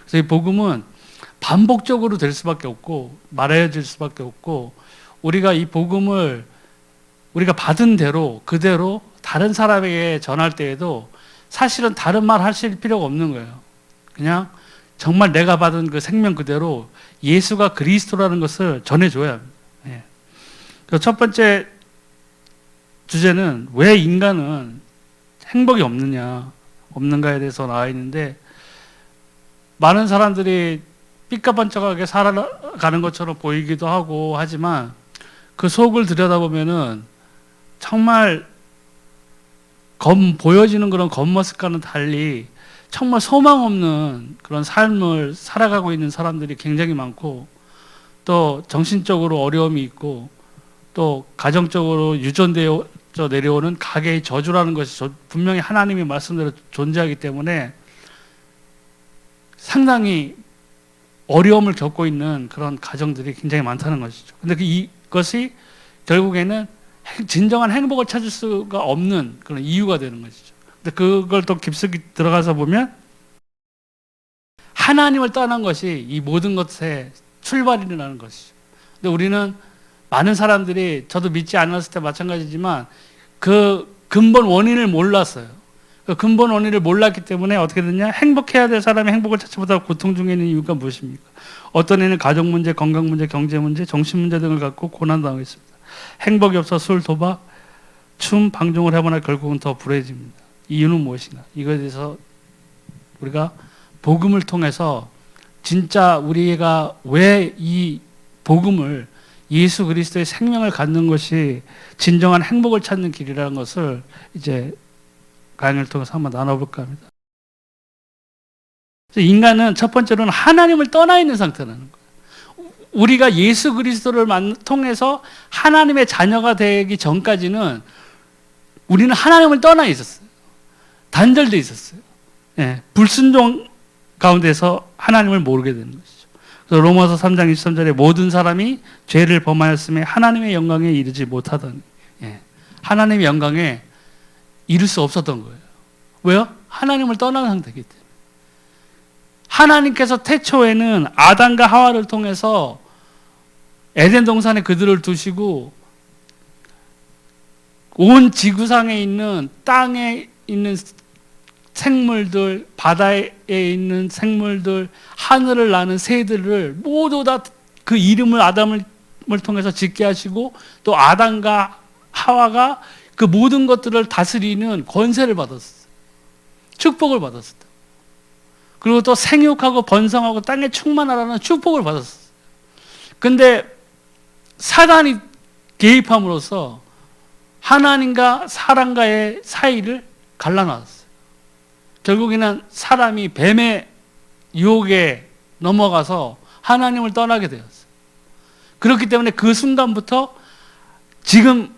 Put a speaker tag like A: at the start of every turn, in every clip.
A: 그래서 이 복음은 반복적으로 될 수밖에 없고 말해질 수밖에 없고, 우리가 이 복음을 우리가 받은 대로 그대로 다른 사람에게 전할 때에도 사실은 다른 말 하실 필요가 없는 거예요. 그냥 정말 내가 받은 그 생명 그대로 예수가 그리스도라는 것을 전해줘야 합니다. 예. 첫 번째 주제는 왜 인간은 행복이 없는가에 대해서 나와 있는데, 많은 사람들이 삐까번쩍하게 살아가는 것처럼 보이기도 하고 하지만 그 속을 들여다보면은 정말 보여지는 그런 겉모습과는 달리 정말 소망 없는 그런 삶을 살아가고 있는 사람들이 굉장히 많고, 또 정신적으로 어려움이 있고, 또 가정적으로 유전되어 내려오는 가계의 저주라는 것이 분명히 하나님의 말씀대로 존재하기 때문에 상당히 어려움을 겪고 있는 그런 가정들이 굉장히 많다는 것이죠. 근데 이것이 결국에는 진정한 행복을 찾을 수가 없는 그런 이유가 되는 것이죠. 근데 그걸 또 깊숙이 들어가서 보면 하나님을 떠난 것이 이 모든 것의 출발이라는 것이죠. 근데 우리는 많은 사람들이, 저도 믿지 않았을 때 마찬가지지만 그 근본 원인을 몰랐어요. 그 근본 원인을 몰랐기 때문에 어떻게 됐냐? 행복해야 될 사람이 행복을 찾지 못하고 고통 중에 있는 이유가 무엇입니까? 어떤 애는 가정 문제, 건강 문제, 경제 문제, 정신 문제 등을 갖고 고난당하고 있습니다. 행복이 없어 술, 도박, 춤, 방종을 해보나 결국은 더 불행해집니다. 이유는 무엇인가? 이거에 대해서 우리가 복음을 통해서 진짜 우리가 왜 이 복음을, 예수 그리스도의 생명을 갖는 것이 진정한 행복을 찾는 길이라는 것을 이제 강의를 통해서 한번 나눠볼까 합니다. 인간은 첫 번째로는 하나님을 떠나 있는 상태라는 거예요. 우리가 예수 그리스도를 통해서 하나님의 자녀가 되기 전까지는 우리는 하나님을 떠나 있었어요. 단절되어 있었어요. 예, 불순종 가운데서 하나님을 모르게 되는 것이죠. 그래서 로마서 3장 23절에 모든 사람이 죄를 범하였음에 하나님의 영광에 이르지 못하더니, 예, 하나님의 영광에 이룰 수 없었던 거예요. 왜요? 하나님을 떠난 상태이기 때문에. 하나님께서 태초에는 아담과 하와를 통해서 에덴 동산에 그들을 두시고 온 지구상에 있는, 땅에 있는 생물들, 바다에 있는 생물들, 하늘을 나는 새들을 모두 다 그 이름을 아담을 통해서 짓게 하시고, 또 아담과 하와가 그 모든 것들을 다스리는 권세를 받았어요. 축복을 받았어요. 그리고 또 생육하고 번성하고 땅에 충만하라는 축복을 받았어요. 근데 사단이 개입함으로써 하나님과 사람과의 사이를 갈라놨어요. 결국에는 사람이 뱀의 유혹에 넘어가서 하나님을 떠나게 되었어요. 그렇기 때문에 그 순간부터 지금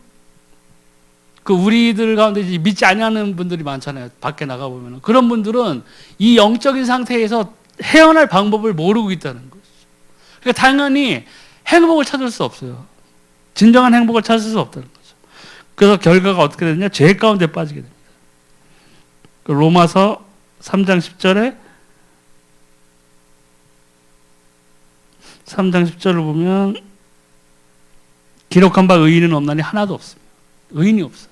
A: 그 우리들 가운데 믿지 않는 분들이 많잖아요. 밖에 나가보면. 그런 분들은 이 영적인 상태에서 헤어날 방법을 모르고 있다는 거죠. 그러니까 당연히 행복을 찾을 수 없어요. 진정한 행복을 찾을 수 없다는 거죠. 그래서 결과가 어떻게 되느냐? 죄 가운데 빠지게 됩니다. 로마서 3장 10절에 3장 10절을 보면 기록한 바 의인은 없나니 하나도 없습니다. 의인이 없어요.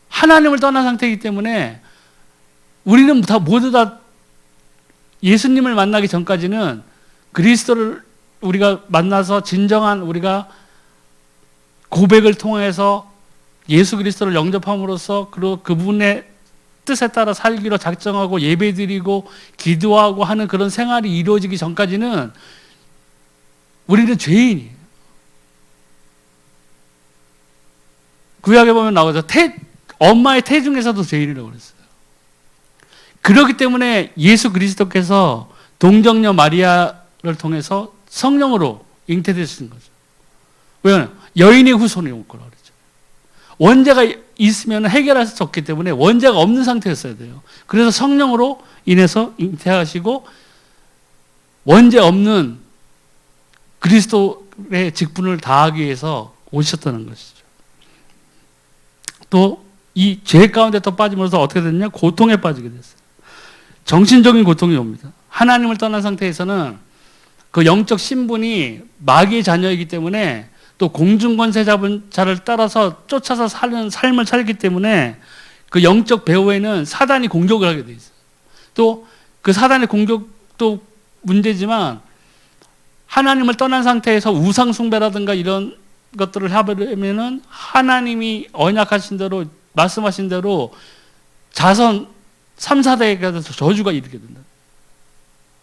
A: 하나님을 떠난 상태이기 때문에 우리는 모두 다 예수님을 만나기 전까지는 그리스도를 우리가 만나서 진정한 우리가 고백을 통해서 예수 그리스도를 영접함으로써 그리고 그분의 뜻에 따라 살기로 작정하고 예배드리고 기도하고 하는 그런 생활이 이루어지기 전까지는 우리는 죄인이에요. 구약에 보면 나오죠. 엄마의 태중에서도 죄인이라고 그랬어요. 그렇기 때문에 예수 그리스도께서 동정녀 마리아를 통해서 성령으로 잉태되신 거죠. 왜냐하면 여인의 후손이 올 거라고 그랬죠. 원죄가 있으면 해결할 수 없기 때문에 원죄가 없는 상태였어야 돼요. 그래서 성령으로 인해서 잉태하시고 원죄 없는 그리스도의 직분을 다하기 위해서 오셨다는 것이죠. 또 이 죄 가운데 또 빠짐으로써 어떻게 됐냐? 고통에 빠지게 됐어요. 정신적인 고통이 옵니다. 하나님을 떠난 상태에서는 그 영적 신분이 마귀의 자녀이기 때문에 또 공중권세 잡은 자를 따라서 쫓아서 사는 삶을 살기 때문에 그 영적 배후에는 사단이 공격을 하게 돼 있어요. 또 그 사단의 공격도 문제지만 하나님을 떠난 상태에서 우상 숭배라든가 이런 것들을 하려면은 하나님이 언약하신 대로 말씀하신 대로 자손 3, 4대에 가서 저주가 이르게 된다.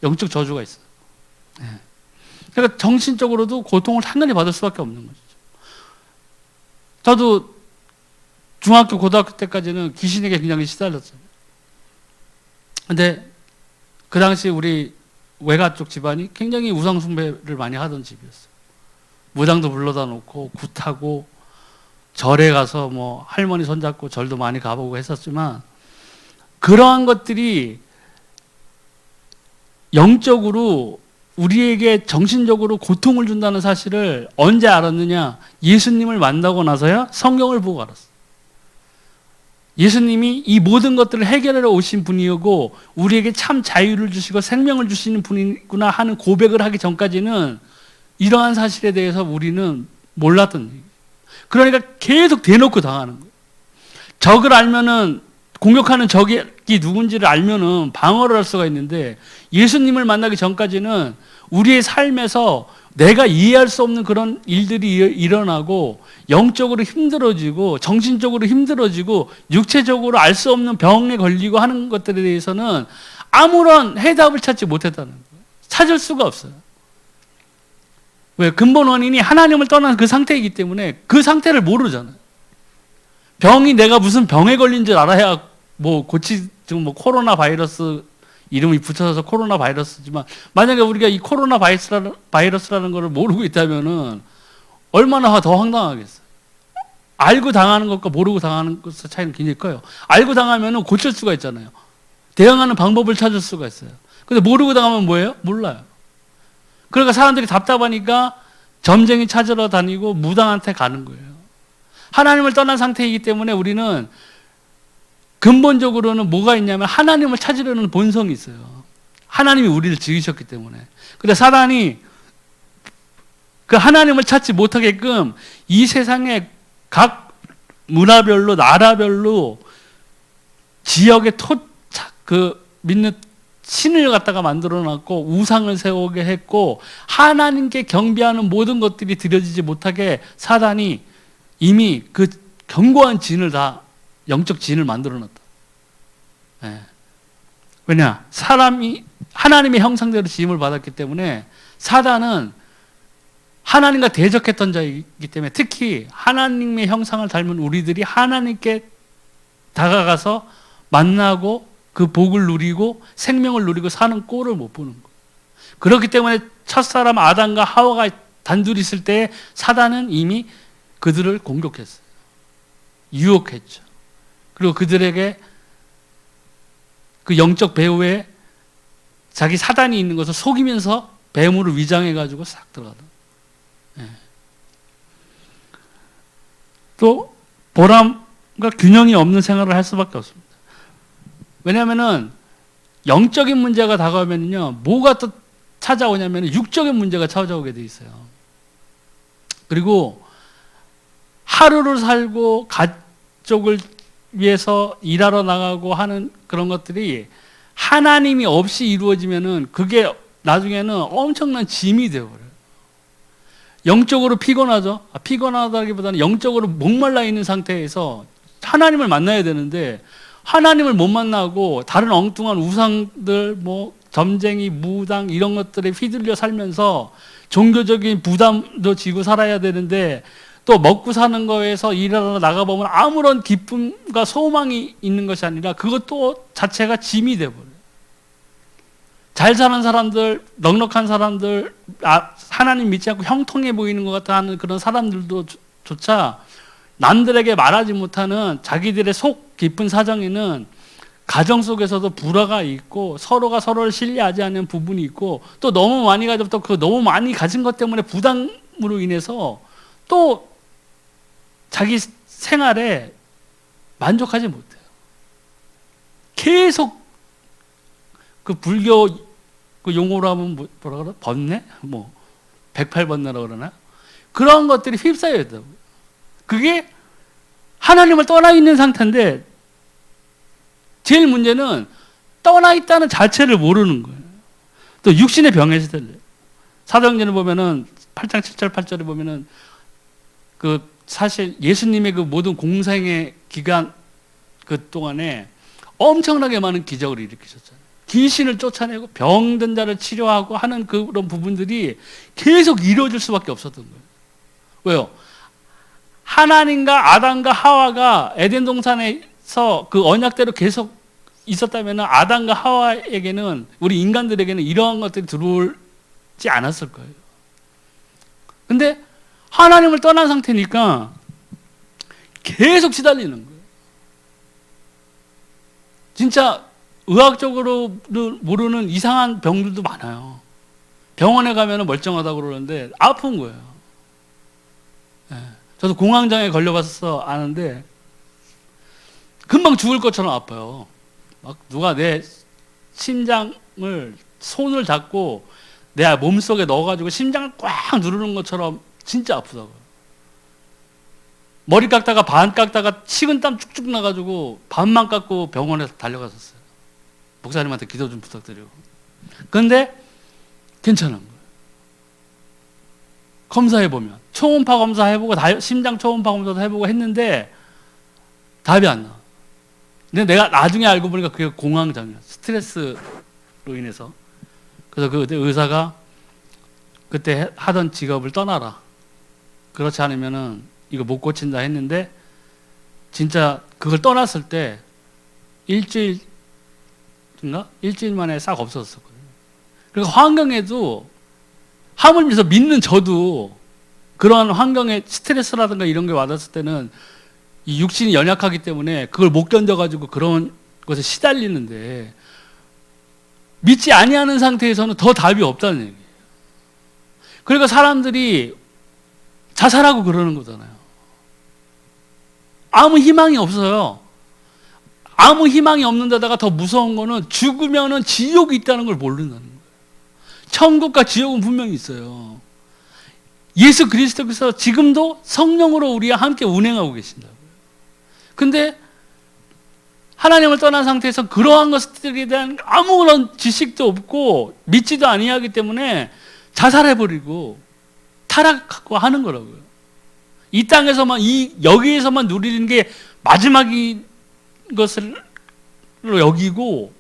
A: 영적 저주가 있어요. 그러니까 정신적으로도 고통을 상당히 받을 수밖에 없는 거죠. 저도 중학교, 고등학교 때까지는 귀신에게 굉장히 시달렸어요. 근데 그 당시 우리 외가 쪽 집안이 굉장히 우상숭배를 많이 하던 집이었어요. 무당도 불러다 놓고 굿하고 절에 가서 뭐 할머니 손잡고 절도 많이 가보고 했었지만 그러한 것들이 영적으로 우리에게 정신적으로 고통을 준다는 사실을 언제 알았느냐? 예수님을 만나고 나서야 성경을 보고 알았어요. 예수님이 이 모든 것들을 해결하러 오신 분이고 우리에게 참 자유를 주시고 생명을 주시는 분이구나 하는 고백을 하기 전까지는 이러한 사실에 대해서 우리는 몰랐던 얘기예요. 그러니까 계속 대놓고 당하는 거예요. 적을 알면은 공격하는 적이 누군지를 알면은 방어를 할 수가 있는데 예수님을 만나기 전까지는 우리의 삶에서 내가 이해할 수 없는 그런 일들이 일어나고 영적으로 힘들어지고 정신적으로 힘들어지고 육체적으로 알 수 없는 병에 걸리고 하는 것들에 대해서는 아무런 해답을 찾지 못했다는 거예요. 찾을 수가 없어요. 왜? 근본 원인이 하나님을 떠난 그 상태이기 때문에 그 상태를 모르잖아요. 병이 내가 무슨 병에 걸린 줄 알아야 뭐 지금 뭐 코로나 바이러스 이름이 붙여서 코로나 바이러스지만 만약에 우리가 이 코로나 바이러스라는 것을 모르고 있다면은 얼마나 더 황당하겠어요. 알고 당하는 것과 모르고 당하는 것의 차이는 굉장히 커요. 알고 당하면은 고칠 수가 있잖아요. 대응하는 방법을 찾을 수가 있어요. 근데 모르고 당하면 뭐예요? 몰라요. 그러니까 사람들이 답답하니까 점쟁이 찾으러 다니고 무당한테 가는 거예요. 하나님을 떠난 상태이기 때문에 우리는 근본적으로는 뭐가 있냐면 하나님을 찾으려는 본성이 있어요. 하나님이 우리를 지으셨기 때문에. 근데 사단이 그 하나님을 찾지 못하게끔 이 세상의 각 문화별로 나라별로 지역의 믿는 신을 갖다가 만들어 놨고 우상을 세우게 했고 하나님께 경배하는 모든 것들이 드려지지 못하게 사단이 이미 그 견고한 진을 다 영적 진을 만들어 놨다. 네. 왜냐? 사람이 하나님의 형상대로 지음을 받았기 때문에 사단은 하나님과 대적했던 자이기 때문에 특히 하나님의 형상을 닮은 우리들이 하나님께 다가가서 만나고 그 복을 누리고 생명을 누리고 사는 꼴을 못 보는 거예요. 그렇기 때문에 첫사람 아담과 하와가 단둘이 있을 때 사단은 이미 그들을 공격했어요. 유혹했죠. 그리고 그들에게 그 영적 배후에 자기 사단이 있는 것을 속이면서 뱀으로 위장해가지고 싹 들어가다. 예. 또 보람과 균형이 없는 생활을 할 수밖에 없습니다. 왜냐하면은 영적인 문제가 다가오면요 뭐가 또 찾아오냐면 육적인 문제가 찾아오게 돼 있어요. 그리고 하루를 살고 가족을 위해서 일하러 나가고 하는 그런 것들이 하나님이 없이 이루어지면은 그게 나중에는 엄청난 짐이 되어버려요. 영적으로 피곤하죠. 피곤하다기보다는 영적으로 목말라 있는 상태에서 하나님을 만나야 되는데 하나님을 못 만나고 다른 엉뚱한 우상들 뭐 점쟁이 무당 이런 것들에 휘둘려 살면서 종교적인 부담도 지고 살아야 되는데 또 먹고 사는 거에서 일하러 나가보면 아무런 기쁨과 소망이 있는 것이 아니라 그것도 자체가 짐이 돼버려요. 잘 사는 사람들, 넉넉한 사람들, 하나님 믿지 않고 형통해 보이는 것 같아 하는 그런 사람들도 조차 남들에게 말하지 못하는 자기들의 속 깊은 사정에는 가정 속에서도 불화가 있고 서로가 서로를 신뢰하지 않는 부분이 있고 또 너무 많이 가지고 또 그 너무 많이 가진 것 때문에 부담으로 인해서 또 자기 생활에 만족하지 못해요. 계속 그 불교 그 용어로 하면 뭐라 그러나? 번뇌? 뭐 108번뇌라고 그러나? 그런 것들이 휩싸여 있다고. 그게 하나님을 떠나 있는 상태인데 제일 문제는 떠나 있다는 자체를 모르는 거예요. 또 육신의 병에 시달려요. 사도행전을 보면은 8장 7절 8절에 보면은 그 사실 예수님의 그 모든 공생의 기간 그 동안에 엄청나게 많은 기적을 일으키셨잖아요. 귀신을 쫓아내고 병든 자를 치료하고 하는 그런 부분들이 계속 이루어질 수밖에 없었던 거예요. 왜요? 하나님과 아담과 하와가 에덴 동산에서 그 언약대로 계속 있었다면 아담과 하와에게는, 우리 인간들에게는 이러한 것들이 들어오지 않았을 거예요. 근데 하나님을 떠난 상태니까 계속 시달리는 거예요. 진짜 의학적으로 모르는 이상한 병들도 많아요. 병원에 가면 멀쩡하다고 그러는데 아픈 거예요. 저도 공황장애 걸려봐서 아는데 금방 죽을 것처럼 아파요. 막 누가 내 심장을 손을 잡고 내 몸속에 넣어가지고 심장을 꽉 누르는 것처럼 진짜 아프다고요. 머리 깎다가 반 깎다가 식은땀 쭉쭉 나가지고 반만 깎고 병원에 달려갔었어요. 목사님한테 기도 좀 부탁드리고. 근데 괜찮은 거예요. 검사해보면 초음파 검사 해보고 심장 초음파 검사도 해보고 했는데 답이 안 나와. 근데 내가 나중에 알고 보니까 그게 공황장애야. 스트레스로 인해서. 그래서 그 의사가 그때 하던 직업을 떠나라. 그렇지 않으면은 이거 못 고친다 했는데 진짜 그걸 떠났을 때 일주일 만에 싹 없어졌었거든요. 그러니까 환경에도 하물면서 믿는 저도 그런 환경에 스트레스라든가 이런 게 와닿았을 때는 이 육신이 연약하기 때문에 그걸 못 견뎌가지고 그런 것에 시달리는데 믿지 아니하는 상태에서는 더 답이 없다는 얘기예요. 그러니까 사람들이 자살하고 그러는 거잖아요. 아무 희망이 없어요. 아무 희망이 없는 데다가 더 무서운 거는 죽으면은 지옥이 있다는 걸 모른다는 거예요. 천국과 지옥은 분명히 있어요. 예수 그리스도께서 지금도 성령으로 우리와 함께 운행하고 계신다고요. 근데 하나님을 떠난 상태에서 그러한 것들에 대한 아무런 지식도 없고 믿지도 아니하기 때문에 자살해버리고 타락하고 하는 거라고요. 이 땅에서만, 여기에서만 누리는 게 마지막인 것을 여기고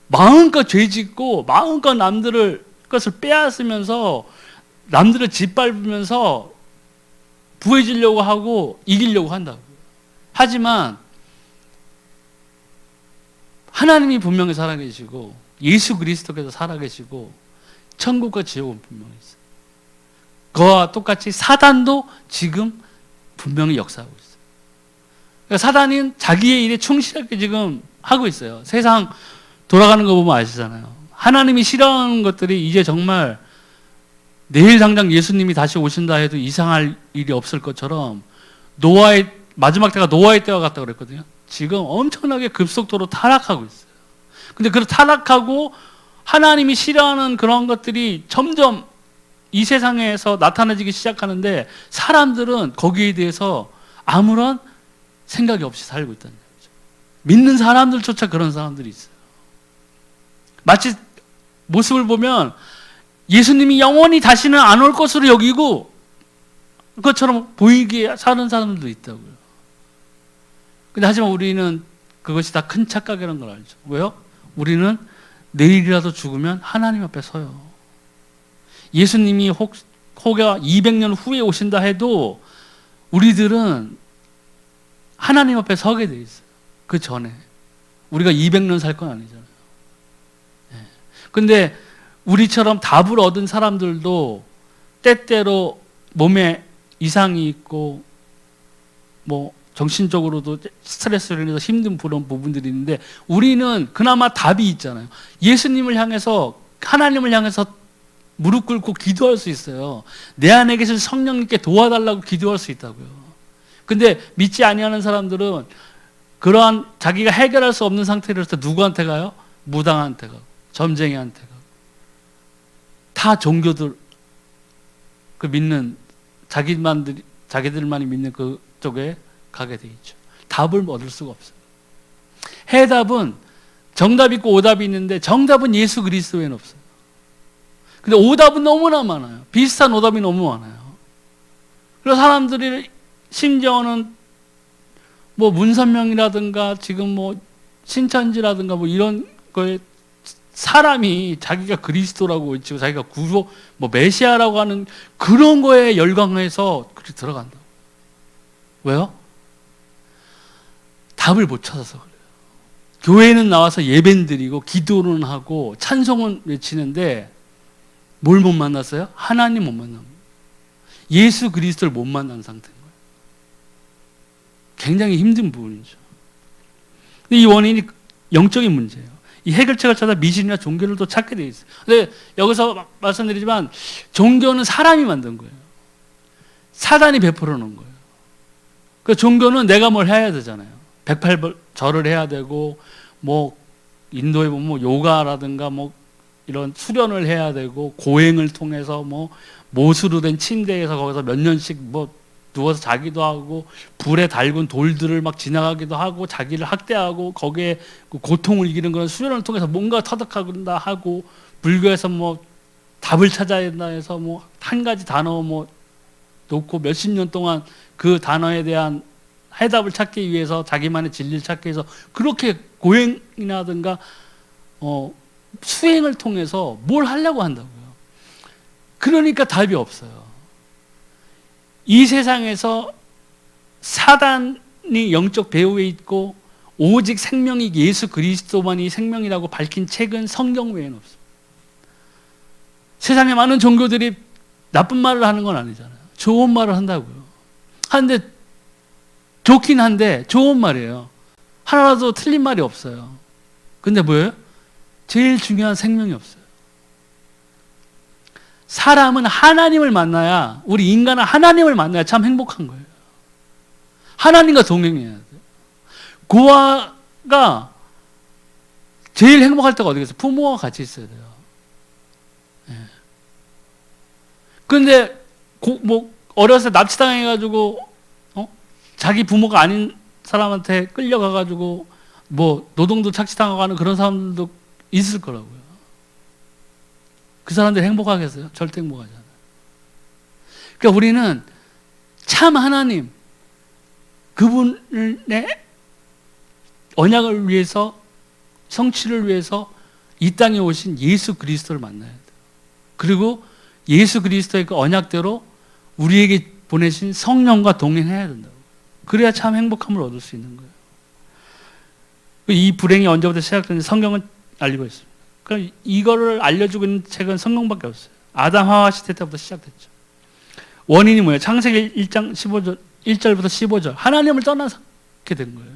A: 마음껏 죄짓고 마음껏 남들을 것을 빼앗으면서 남들을 짓밟으면서 부해지려고 하고 이기려고 한다고요. 하지만 하나님이 분명히 살아계시고 예수 그리스도께서 살아계시고 천국과 지옥은 분명히 있어요. 그와 똑같이 사단도 지금 분명히 역사하고 있어요. 그러니까 사단은 자기의 일에 충실하게 지금 하고 있어요. 세상 돌아가는 거 보면 아시잖아요. 하나님이 싫어하는 것들이 이제 정말 내일 당장 예수님이 다시 오신다 해도 이상할 일이 없을 것처럼 마지막 때가 노아의 때와 같다고 그랬거든요. 지금 엄청나게 급속도로 타락하고 있어요. 근데 그 타락하고 하나님이 싫어하는 그런 것들이 점점 이 세상에서 나타나기 시작하는데 사람들은 거기에 대해서 아무런 생각이 없이 살고 있다는 얘기죠. 믿는 사람들조차 그런 사람들이 있어요. 마치 모습을 보면 예수님이 영원히 다시는 안 올 것으로 여기고 그것처럼 보이게 사는 사람들도 있다고요. 근데 하지만 우리는 그것이 다 큰 착각이라는 걸 알죠. 왜요? 우리는 내일이라도 죽으면 하나님 앞에 서요. 예수님이 혹여 200년 후에 오신다 해도 우리들은 하나님 앞에 서게 돼 있어요. 그 전에. 우리가 200년 살 건 아니잖아요. 근데 우리처럼 답을 얻은 사람들도 때때로 몸에 이상이 있고 뭐 정신적으로도 스트레스로 인해서 힘든 그런 부분들이 있는데 우리는 그나마 답이 있잖아요. 예수님을 향해서, 하나님을 향해서 무릎 꿇고 기도할 수 있어요. 내 안에 계신 성령님께 도와달라고 기도할 수 있다고요. 근데 믿지 아니하는 사람들은 그러한 자기가 해결할 수 없는 상태로서 누구한테 가요? 무당한테 가고 점쟁이한테 가고. 다 종교들 그 믿는 자기들만이 믿는 그쪽에 가게 돼 있죠. 답을 얻을 수가 없어요. 해답은 정답이 있고 오답이 있는데 정답은 예수 그리스도 외에는 없어요. 근데 오답은 너무나 많아요. 비슷한 오답이 너무 많아요. 그래서 사람들이 심지어는 뭐 문선명이라든가 지금 뭐 신천지라든가 뭐 이런 거에 사람이 자기가 그리스도라고 외치고 자기가 구조 뭐 메시아라고 하는 그런 거에 열광해서 그렇게 들어간다. 왜요? 답을 못 찾아서 그래요. 교회는 나와서 예배는 드리고 기도는 하고 찬송은 외치는데 뭘 못 만났어요? 하나님 못 만난 거예요. 예수 그리스도를 못 만난 상태인 거예요. 굉장히 힘든 부분이죠. 근데 이 원인이 영적인 문제예요. 이 해결책을 찾아 미신이나 종교를 또 찾게 돼 있어요. 근데 여기서 말씀드리지만 종교는 사람이 만든 거예요. 사단이 베풀어 놓은 거예요. 그 종교는 내가 뭘 해야 되잖아요. 108절을 해야 되고 뭐 인도에 보면 뭐 요가라든가 뭐 이런 수련을 해야 되고 고행을 통해서 뭐 못으로 된 침대에서 거기서 몇 년씩 뭐 누워서 자기도 하고 불에 달군 돌들을 막 지나가기도 하고 자기를 학대하고 거기에 고통을 이기는 그런 수련을 통해서 뭔가 터득하다 하고 불교에서 뭐 답을 찾아야 된다 해서 뭐 한 가지 단어 뭐 놓고 몇십 년 동안 그 단어에 대한 해답을 찾기 위해서 자기만의 진리를 찾기 위해서 그렇게 고행이라든가 수행을 통해서 뭘 하려고 한다고요. 그러니까 답이 없어요. 이 세상에서 사단이 영적 배후에 있고 오직 생명이 예수 그리스도만이 생명이라고 밝힌 책은 성경 외에는 없어요. 세상에 많은 종교들이 나쁜 말을 하는 건 아니잖아요. 좋은 말을 한다고요. 하는데 좋긴 한데 좋은 말이에요. 하나라도 틀린 말이 없어요. 근데 뭐예요? 제일 중요한 생명이 없어요. 사람은 하나님을 만나야, 우리 인간은 하나님을 만나야 참 행복한 거예요. 하나님과 동행해야 돼요. 고아가 제일 행복할 때가 어디겠어요? 부모와 같이 있어야 돼요. 그런데 뭐 어렸을 때 납치당해가지고 자기 부모가 아닌 사람한테 끌려가가지고 뭐 노동도 착취당하고 하는 그런 사람들도 있을 거라고요. 그 사람들이 행복하겠어요? 절대 행복하지 않아요. 그러니까 우리는 참 하나님, 그분의 언약을 위해서, 성취를 위해서 이 땅에 오신 예수 그리스도를 만나야 돼요. 그리고 예수 그리스도의 그 언약대로 우리에게 보내신 성령과 동행해야 된다고. 그래야 참 행복함을 얻을 수 있는 거예요. 이 불행이 언제부터 시작됐는지 성경은 알리고 있습니다. 그럼 이거를 알려주고 있는 책은 성경밖에 없어요. 아담 하와 시대 때부터 시작됐죠. 원인이 뭐예요? 창세기 1장 15절, 1절부터 15절. 하나님을 떠나게 된 거예요.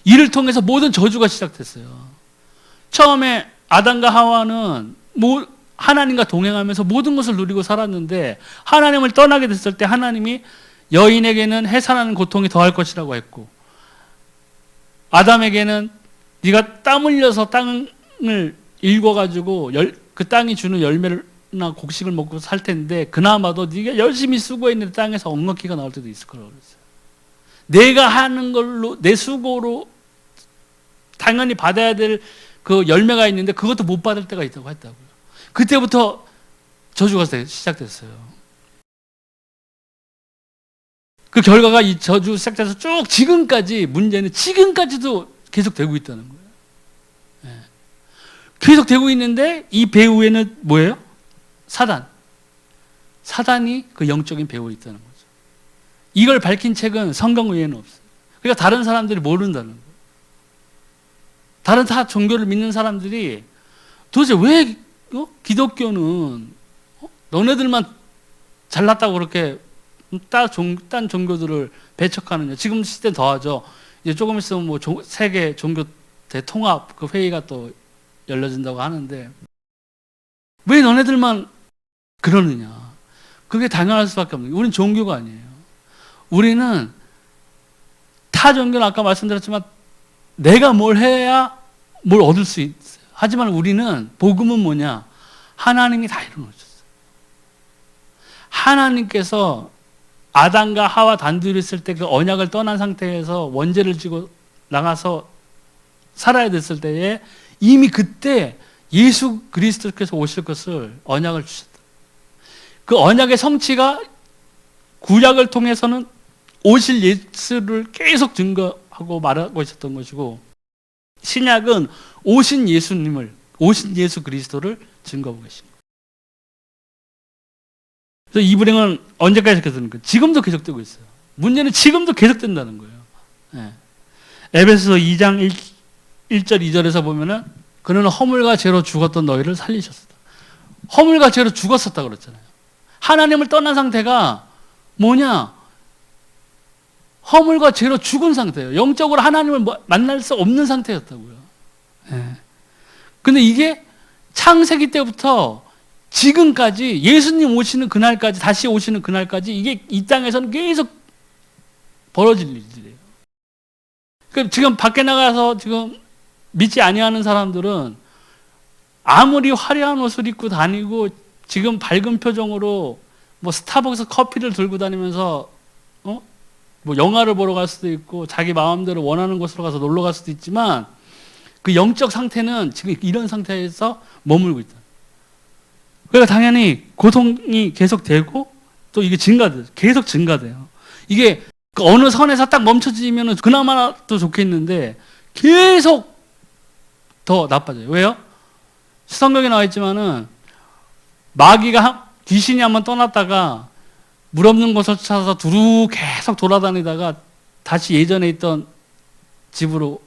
A: 이를 통해서 모든 저주가 시작됐어요. 처음에 아담과 하와는 하나님과 동행하면서 모든 것을 누리고 살았는데 하나님을 떠나게 됐을 때 하나님이 여인에게는 해산하는 고통이 더할 것이라고 했고 아담에게는 네가 땀 흘려서 땅을 일궈가지고 그 땅이 주는 열매나 곡식을 먹고 살 텐데 그나마도 네가 열심히 수고했는데 땅에서 엉겅퀴가 나올 때도 있을 거라고 그랬어요. 내가 하는 걸로 내 수고로 당연히 받아야 될 그 열매가 있는데 그것도 못 받을 때가 있다고 했다고요. 그때부터 저주가 시작됐어요. 그 결과가 이 저주 시작돼서 쭉 지금까지 문제는 지금까지도 계속 되고 있다는 거예요. 네. 계속 되고 있는데 이 배후에는 뭐예요? 사단이 그 영적인 배후에 있다는 거죠. 이걸 밝힌 책은 성경 외에는 없어요. 그러니까 다른 사람들이 모른다는 거예요. 다른 다 종교를 믿는 사람들이 도대체 왜 기독교는 너네들만 잘났다고 그렇게 딴 종교들을 배척하느냐. 지금 시대는 더하죠. 이제 조금 있으면 뭐 세계 종교 대통합 그 회의가 또 열려진다고 하는데 왜 너네들만 그러느냐. 그게 당연할 수밖에 없는 거예요. 우리는 종교가 아니에요. 우리는 타 종교는 아까 말씀드렸지만 내가 뭘 해야 뭘 얻을 수 있어요. 하지만 우리는 복음은 뭐냐? 하나님이 다 이루어졌어요. 하나님께서 아담과 하와 단둘이 있을 때 그 언약을 떠난 상태에서 원죄를 지고 나가서 살아야 됐을 때에 이미 그때 예수 그리스도께서 오실 것을 언약을 주셨다. 그 언약의 성취가 구약을 통해서는 오실 예수를 계속 증거하고 말하고 있었던 것이고, 신약은 오신 예수님을, 오신 예수 그리스도를 증거하고 계십니다. 그래서 이 불행은 언제까지 계속되는 거예요? 지금도 계속되고 있어요. 문제는 지금도 계속된다는 거예요. 네. 에베소서 2장 1절 2절에서 보면은 그는 허물과 죄로 죽었던 너희를 살리셨다. 허물과 죄로 죽었었다 그랬잖아요. 하나님을 떠난 상태가 뭐냐? 허물과 죄로 죽은 상태예요. 영적으로 하나님을 만날 수 없는 상태였다고요. 네. 근데 이게 창세기 때부터 지금까지 예수님 오시는 그날까지, 다시 오시는 그날까지 이게 이 땅에서는 계속 벌어질 일이에요. 그러니까 지금 밖에 나가서 지금 믿지 아니하는 사람들은 아무리 화려한 옷을 입고 다니고 지금 밝은 표정으로 뭐 스타벅스 커피를 들고 다니면서 뭐 영화를 보러 갈 수도 있고 자기 마음대로 원하는 곳으로 가서 놀러 갈 수도 있지만 그 영적 상태는 지금 이런 상태에서 머물고 있다. 그러니까 당연히 고통이 계속되고 또 이게 계속 증가돼요. 이게 그 어느 선에서 딱 멈춰지면 그나마 또 좋겠는데 계속 더 나빠져요. 왜요? 성경에 나와 있지만은 마귀가 귀신이 한번 떠났다가 물 없는 곳을 찾아서 두루 계속 돌아다니다가 다시 예전에 있던 집으로,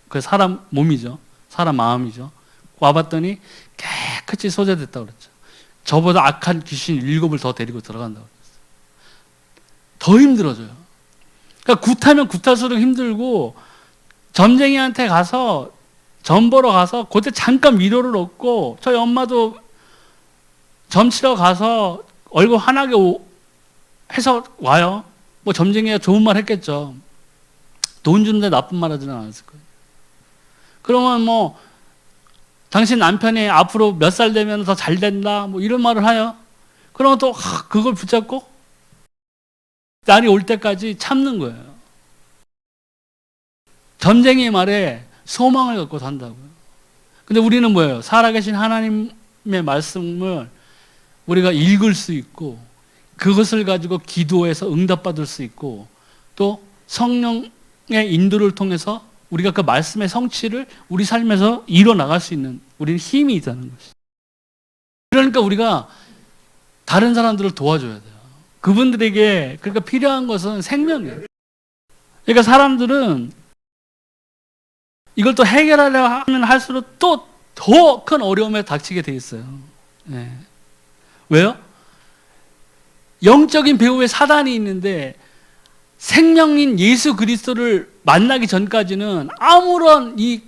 A: 그 사람 몸이죠. 사람 마음이죠. 와봤더니 깨끗이 소재됐다고 그랬죠. 저보다 악한 귀신 7을 더 데리고 들어간다고 그랬어요. 더 힘들어져요. 그러니까 굿하면 굿할수록 힘들고, 점쟁이한테 가서 점 보러 가서 그때 잠깐 위로를 얻고, 저희 엄마도 점 치러 가서 얼굴 환하게 해서 와요. 뭐 점쟁이가 좋은 말 했겠죠. 돈 주는데 나쁜 말 하지는 않았을 거예요. 그러면 뭐 당신 남편이 앞으로 몇 살 되면 더 잘 된다 뭐 이런 말을 해요. 그러면 또 그걸 붙잡고 날이 올 때까지 참는 거예요. 점쟁이의 말에 소망을 갖고 산다고요. 근데 우리는 뭐예요? 살아계신 하나님의 말씀을 우리가 읽을 수 있고 그것을 가지고 기도해서 응답받을 수 있고 또 성령의 인도를 통해서 우리가 그 말씀의 성취를 우리 삶에서 이뤄나갈 수 있는 우리는 힘이 있다는 것이죠. 그러니까 우리가 다른 사람들을 도와줘야 돼요. 그분들에게 그러니까 필요한 것은 생명이에요. 그러니까 사람들은 이걸 또 해결하려 하면 할수록 또 더 큰 어려움에 닥치게 돼 있어요. 네. 왜요? 영적인 배후에 사단이 있는데 생명인 예수 그리스도를 만나기 전까지는 아무런 이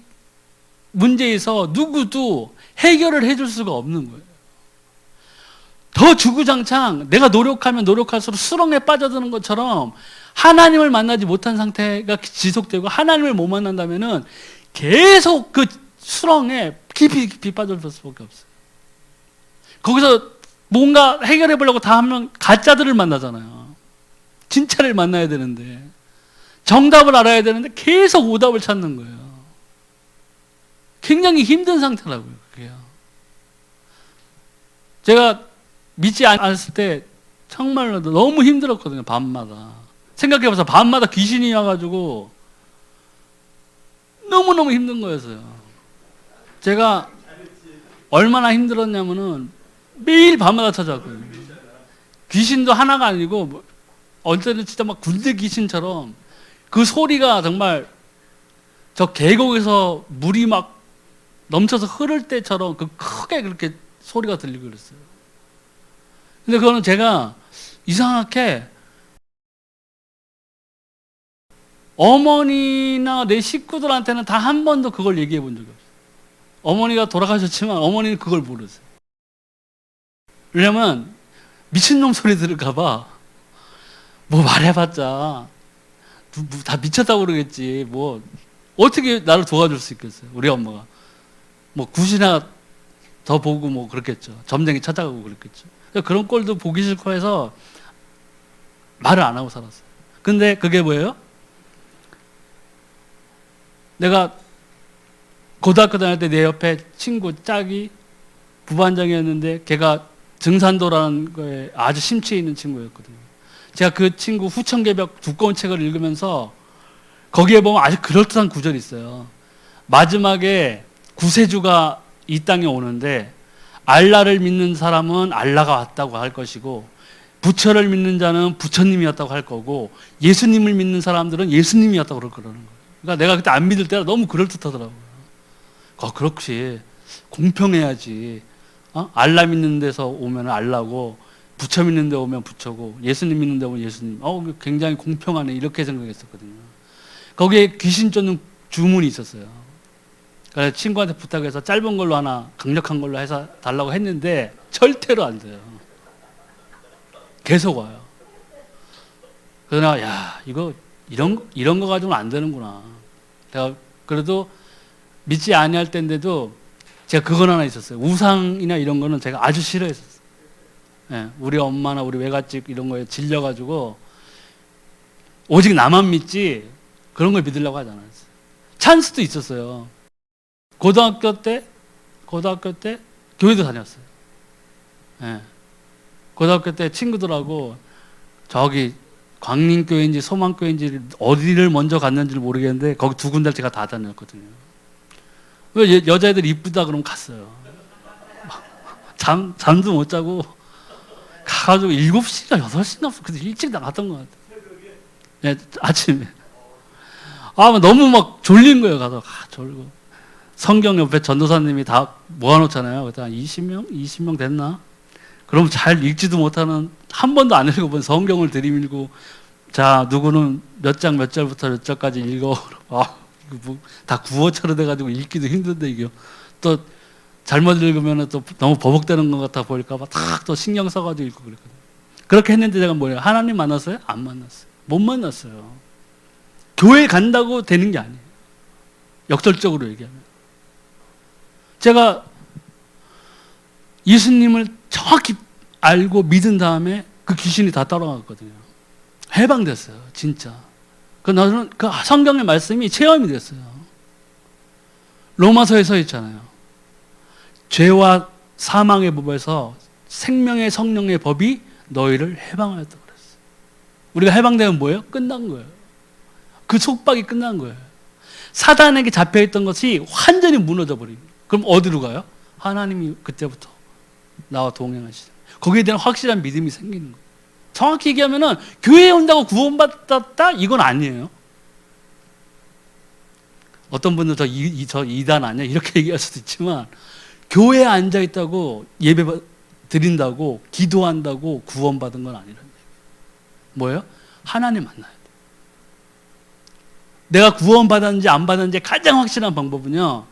A: 문제에서 누구도 해결을 해줄 수가 없는 거예요. 더 주구장창 내가 노력하면 노력할수록 수렁에 빠져드는 것처럼 하나님을 만나지 못한 상태가 지속되고 하나님을 못 만난다면은 계속 그 수렁에 깊이 빠져들 수밖에 없어요. 거기서 뭔가 해결해 보려고 다 하면 가짜들을 만나잖아요. 진짜를 만나야 되는데 정답을 알아야 되는데 계속 오답을 찾는 거예요. 굉장히 힘든 상태라고요. 그게요. 제가 믿지 않았을 때 정말로 너무 힘들었거든요. 밤마다 생각해봐서 밤마다 귀신이 와가지고 너무너무 힘든 거였어요. 제가 얼마나 힘들었냐면은 매일 밤마다 찾아왔거든요. 귀신도 하나가 아니고 어쨌든 진짜 막 군대 귀신처럼 그 소리가 정말 저 계곡에서 물이 막 넘쳐서 흐를 때처럼 그 크게 그렇게 소리가 들리고 그랬어요. 근데 그거는 제가 이상하게 어머니나 내 식구들한테는 다 한 번도 그걸 얘기해 본 적이 없어요. 어머니가 돌아가셨지만 어머니는 그걸 모르세요. 왜냐면 미친놈 소리 들을까봐 뭐 말해봤자 다 미쳤다고 그러겠지 뭐 어떻게 나를 도와줄 수 있겠어요. 우리 엄마가 뭐 굿이나 더 보고 뭐 그렇겠죠. 점쟁이 찾아가고 그랬겠죠. 그런 꼴도 보기 싫고 해서 말을 안 하고 살았어요. 근데 그게 뭐예요? 내가 고등학교 다닐 때 내 옆에 친구 짝이 부반장이었는데 걔가 증산도라는 거에 아주 심취해 있는 친구였거든요. 제가 그 친구 후천개벽 두꺼운 책을 읽으면서 거기에 보면 아주 그럴듯한 구절이 있어요. 마지막에 구세주가 이 땅에 오는데 알라를 믿는 사람은 알라가 왔다고 할 것이고 부처를 믿는 자는 부처님이었다고 할 거고 예수님을 믿는 사람들은 예수님이었다고 그러는 거예요. 그러니까 내가 그때 안 믿을 때라 너무 그럴듯하더라고요. 그렇지. 공평해야지. 알라 믿는 데서 오면 알라고 부처 믿는 데 오면 부처고 예수님 믿는 데 오면 예수님. 굉장히 공평하네. 이렇게 생각했었거든요. 거기에 귀신 쫓는 주문이 있었어요. 그래서 친구한테 부탁해서 짧은 걸로 하나 강력한 걸로 해서 달라고 했는데 절대로 안 돼요. 계속 와요. 그러나 이거 이런 거 가지고는 안 되는구나. 내가 그래도 믿지 아니할 때인데도 제가 그건 하나 있었어요. 우상이나 이런 거는 제가 아주 싫어했었어요. 예, 우리 엄마나 우리 외갓집 이런 거에 질려가지고 오직 나만 믿지 그런 걸 믿으려고 하지 않았어요. 찬스도 있었어요. 고등학교 때 교회도 다녔어요. 예. 고등학교 때 친구들하고 저기 광림교회인지 소망교회인지 어디를 먼저 갔는지를 모르겠는데 거기 두 군데를 제가 다 다녔거든요. 왜 여자애들 이쁘다 그러면 갔어요. 잠도 못 자고 가가지고 7시나 8시나 없어. 그때 일찍 나갔던 것 같아요. 네, 아침에. 너무 막 졸린 거예요. 가서 졸고. 성경 옆에 전도사님이 다 모아놓잖아요. 그때 한 20명 됐나? 그럼 잘 읽지도 못하는 한 번도 안 읽어본 성경을 들이밀고 자 누구는 몇 장 몇 절부터 몇 절까지 읽어. 다 구어처럼 돼가지고 읽기도 힘든데 이게 또 잘못 읽으면 또 너무 버벅대는 것 같아 보일까봐 탁 또 신경 써가지고 읽고 그랬거든요. 그렇게 했는데 제가 뭐예요? 하나님 만났어요? 안 만났어요. 못 만났어요. 교회 간다고 되는 게 아니에요. 역설적으로 얘기하면 제가 예수님을 정확히 알고 믿은 다음에 그 귀신이 다 따라갔거든요. 해방됐어요. 진짜. 나는 그 성경의 말씀이 체험이 됐어요. 로마서에 써 있잖아요. 죄와 사망의 법에서 생명의 성령의 법이 너희를 해방하였다고 그랬어요. 우리가 해방되면 뭐예요? 끝난 거예요. 그 속박이 끝난 거예요. 사단에게 잡혀있던 것이 완전히 무너져 버립니다. 그럼 어디로 가요? 하나님이 그때부터 나와 동행하시죠. 거기에 대한 확실한 믿음이 생기는 거예요. 정확히 얘기하면은 교회에 온다고 구원받았다? 이건 아니에요. 어떤 분들 저 이단 아니야? 이렇게 얘기할 수도 있지만 교회에 앉아있다고 예배 드린다고 기도한다고 구원받은 건 아니라는 얘기예요. 뭐예요? 하나님 만나야 돼. 내가 구원받았는지 안 받았는지 가장 확실한 방법은요.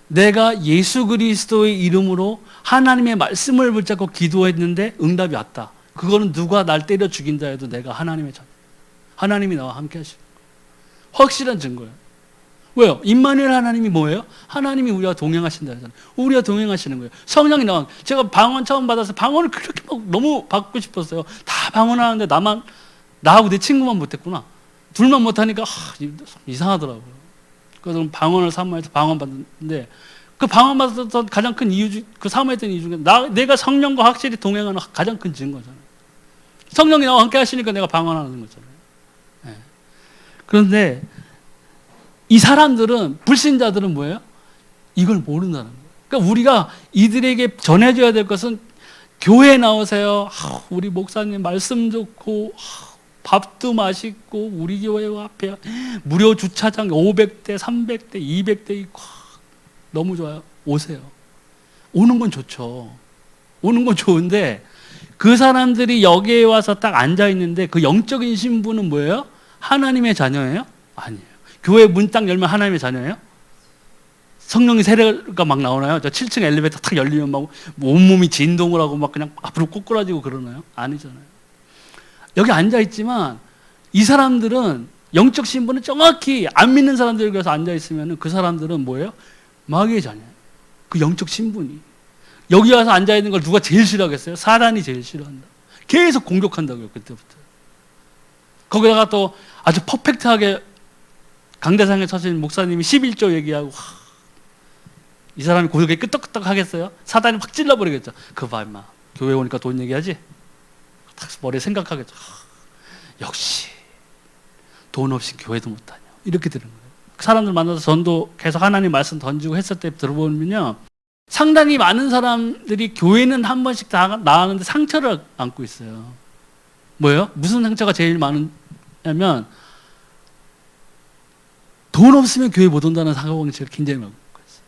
A: 내가 예수 그리스도의 이름으로 하나님의 말씀을 붙잡고 기도했는데 응답이 왔다. 그거는 누가 날 때려 죽인다 해도 내가 하나님의 자녀. 하나님이 나와 함께 하시는 거예요. 확실한 증거예요. 왜요? 임마누엘 하나님이 뭐예요? 하나님이 우리와 동행하신다 하잖아요. 우리와 동행하시는 거예요. 성령이 나와. 제가 방언 처음 받아서 방언을 그렇게 막 너무 받고 싶었어요. 다 방언하는데 나하고 내 친구만 못했구나. 둘만 못하니까 이상하더라고요. 그래서 방언을 사모해서 방언 받는데 그 방언 받았던 가장 큰 이유, 그 사모했던 이유 중에 내가 성령과 확실히 동행하는 가장 큰 증거잖아요. 성령이 나와 함께 하시니까 내가 방언하는 거잖아요. 네. 그런데 이 사람들은, 불신자들은 뭐예요? 이걸 모른다는 거예요. 그러니까 우리가 이들에게 전해줘야 될 것은 교회에 나오세요. 우리 목사님 말씀 좋고 밥도 맛있고 우리 교회 앞에 무료 주차장 500대, 300대, 200대 있고 너무 좋아요. 오세요. 오는 건 좋죠. 오는 건 좋은데 그 사람들이 여기에 와서 딱 앉아있는데 그 영적인 신분은 뭐예요? 하나님의 자녀예요? 아니에요. 교회 문 딱 열면 하나님의 자녀예요? 성령의 세례가 막 나오나요? 저 7층 엘리베이터 딱 열리면 막 온몸이 진동을 하고 막 그냥 앞으로 꼬꾸라지고 그러나요? 아니잖아요. 여기 앉아있지만 이 사람들은 영적 신분은 정확히 안 믿는 사람들에 비해서 앉아있으면 그 사람들은 뭐예요? 마귀의 자녀예요. 그 영적 신분이. 여기 와서 앉아있는 걸 누가 제일 싫어하겠어요? 사단이 제일 싫어한다. 계속 공격한다고요, 그때부터. 거기다가 또 아주 퍼펙트하게 강대상에 서신 목사님이 11조 얘기하고, 이 사람이 고독에 끄떡끄떡 하겠어요? 사단이 확 찔러버리겠죠. 그거 봐, 임마. 교회 오니까 돈 얘기하지? 딱 머리에 생각하겠죠. 역시 돈 없이 교회도 못하냐. 이렇게 되는 거예요. 사람들 만나서 전도 계속 하나님 말씀 던지고 했을 때 들어보면요, 상당히 많은 사람들이 교회는 한 번씩 다 나가는데 상처를 안고 있어요. 뭐예요? 무슨 상처가 제일 많으냐면 돈 없으면 교회 못 온다는 사고방식을 굉장히 많고 있어요.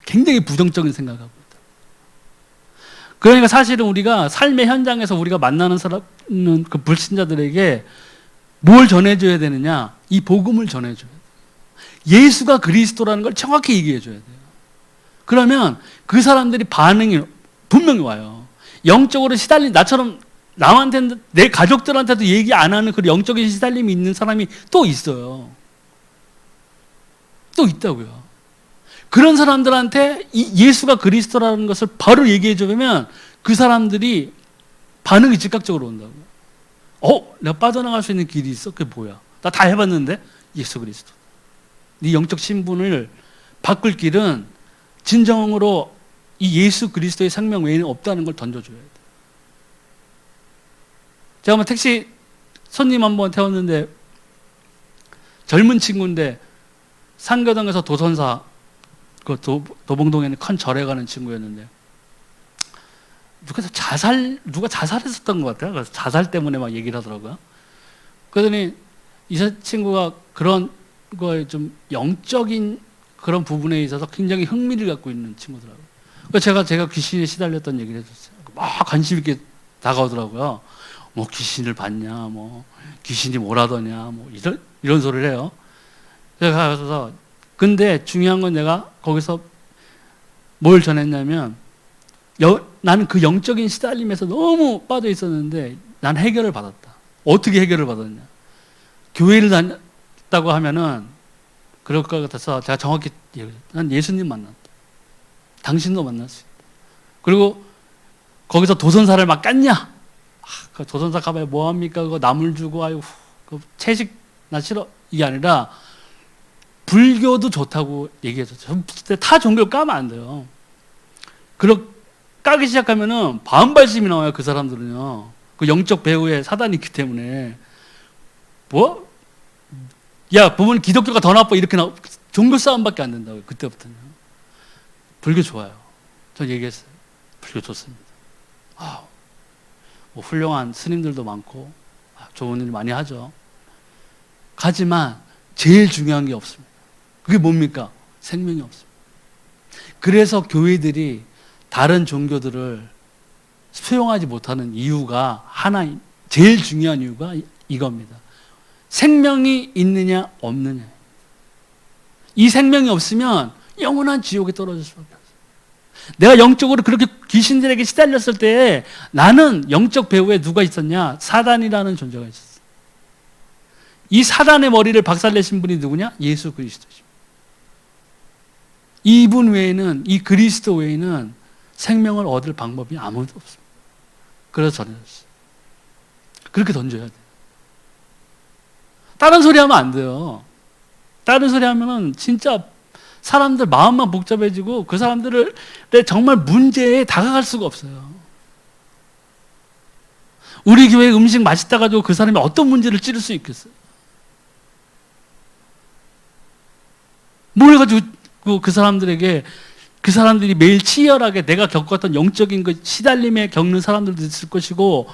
A: 굉장히 부정적인 생각하고 있다. 그러니까 사실은 우리가 삶의 현장에서 우리가 만나는 사람은 그 불신자들에게 뭘 전해줘야 되느냐? 이 복음을 전해줘야 돼요. 예수가 그리스도라는 걸 정확히 얘기해줘야 돼요. 그러면 그 사람들이 반응이 분명히 와요. 영적으로 시달린, 나처럼 남한테, 내 가족들한테도 얘기 안 하는 그 영적인 시달림이 있는 사람이 또 있어요. 또 있다고요. 그런 사람들한테 이 예수가 그리스도라는 것을 바로 얘기해주면 그 사람들이 반응이 즉각적으로 온다고요. 내가 빠져나갈 수 있는 길이 있어? 그게 뭐야? 나 다 해봤는데? 예수 그리스도. 네 영적 신분을 바꿀 길은 진정으로 이 예수 그리스도의 생명 외에는 없다는 걸 던져줘야 돼. 제가 한번 택시 손님 한번 태웠는데 젊은 친구인데 상교동에서 도선사 그 도봉동에 있는 큰 절에 가는 친구였는데 누가 자살했었던 것 같아요. 그래서 자살 때문에 막 얘기를 하더라고요. 그러더니 이 친구가 그런 거에 좀 영적인 그런 부분에 있어서 굉장히 흥미를 갖고 있는 친구더라고요. 그래서 제가 귀신에 시달렸던 얘기를 해줬어요. 막 관심 있게 다가오더라고요. 뭐 귀신을 봤냐, 뭐 귀신이 뭐라더냐, 뭐 이런 소리를 해요. 제가 가서 근데 중요한 건 내가 거기서 뭘 전했냐면 나는 그 영적인 시달림에서 너무 빠져 있었는데 난 해결을 받았다. 어떻게 해결을 받았냐? 교회를 다녔다고 하면은 그럴 것 같아서 제가 정확히 얘기했어요. 난 예수님 만났다. 당신도 만날 수 있다. 그리고 거기서 도선사를 막 깠냐? 그 도선사 가봐야 뭐합니까? 그거 나물 주고 아유 그 채식 나 싫어. 이게 아니라 불교도 좋다고 얘기했었죠. 타 종교를 까면 안 돼요. 까기 시작하면은 반발심이 나와요. 그 사람들은요. 그 영적 배후에 사단이 있기 때문에 뭐? 야, 보면 기독교가 더 나빠 이렇게 종교 싸움밖에 안 된다고요. 그때부터는. 불교 좋아요. 저 얘기했어요. 불교 좋습니다. 뭐 훌륭한 스님들도 많고 좋은 일 많이 하죠. 하지만 제일 중요한 게 없습니다. 그게 뭡니까? 생명이 없습니다. 그래서 교회들이 다른 종교들을 수용하지 못하는 이유가 제일 중요한 이유가 이겁니다. 생명이 있느냐 없느냐. 이 생명이 없으면 영원한 지옥에 떨어질 수밖에 없어요. 내가 영적으로 그렇게 귀신들에게 시달렸을 때 나는 영적 배후에 누가 있었냐? 사단이라는 존재가 있었어요. 이 사단의 머리를 박살내신 분이 누구냐? 예수 그리스도십니다. 이분 외에는, 이 그리스도 외에는 생명을 얻을 방법이 아무도 없습니다. 그래서 전해졌어요. 그렇게 던져야 돼요. 다른 소리 하면 안 돼요. 다른 소리 하면은 진짜 사람들 마음만 복잡해지고 그 사람들을 정말 문제에 다가갈 수가 없어요. 우리 교회 음식 맛있다 가지고 그 사람이 어떤 문제를 찌를 수 있겠어요? 뭘 가지고 그 사람들에게 그 사람들이 매일 치열하게 내가 겪었던 영적인 그 시달림에 겪는 사람들도 있을 것이고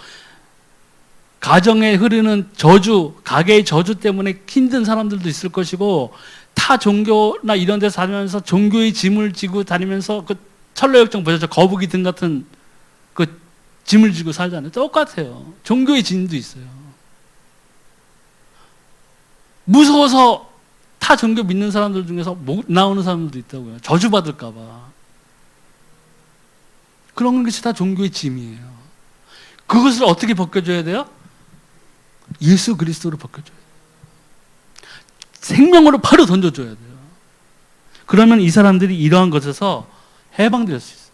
A: 가정에 흐르는 저주, 가게의 저주 때문에 힘든 사람들도 있을 것이고 타 종교나 이런 데서 다니면서 종교의 짐을 지고 다니면서 그 철로역정 보셨죠? 거북이 등 같은 그 짐을 지고 살잖아요. 똑같아요. 종교의 짐도 있어요. 무서워서 타 종교 믿는 사람들 중에서 못 나오는 사람들도 있다고요. 저주받을까 봐. 그런 것이 다 종교의 짐이에요. 그것을 어떻게 벗겨줘야 돼요? 예수 그리스도로 벗겨줘야 돼요. 생명으로 바로 던져줘야 돼요. 그러면 이 사람들이 이러한 것에서 해방될 수 있어요.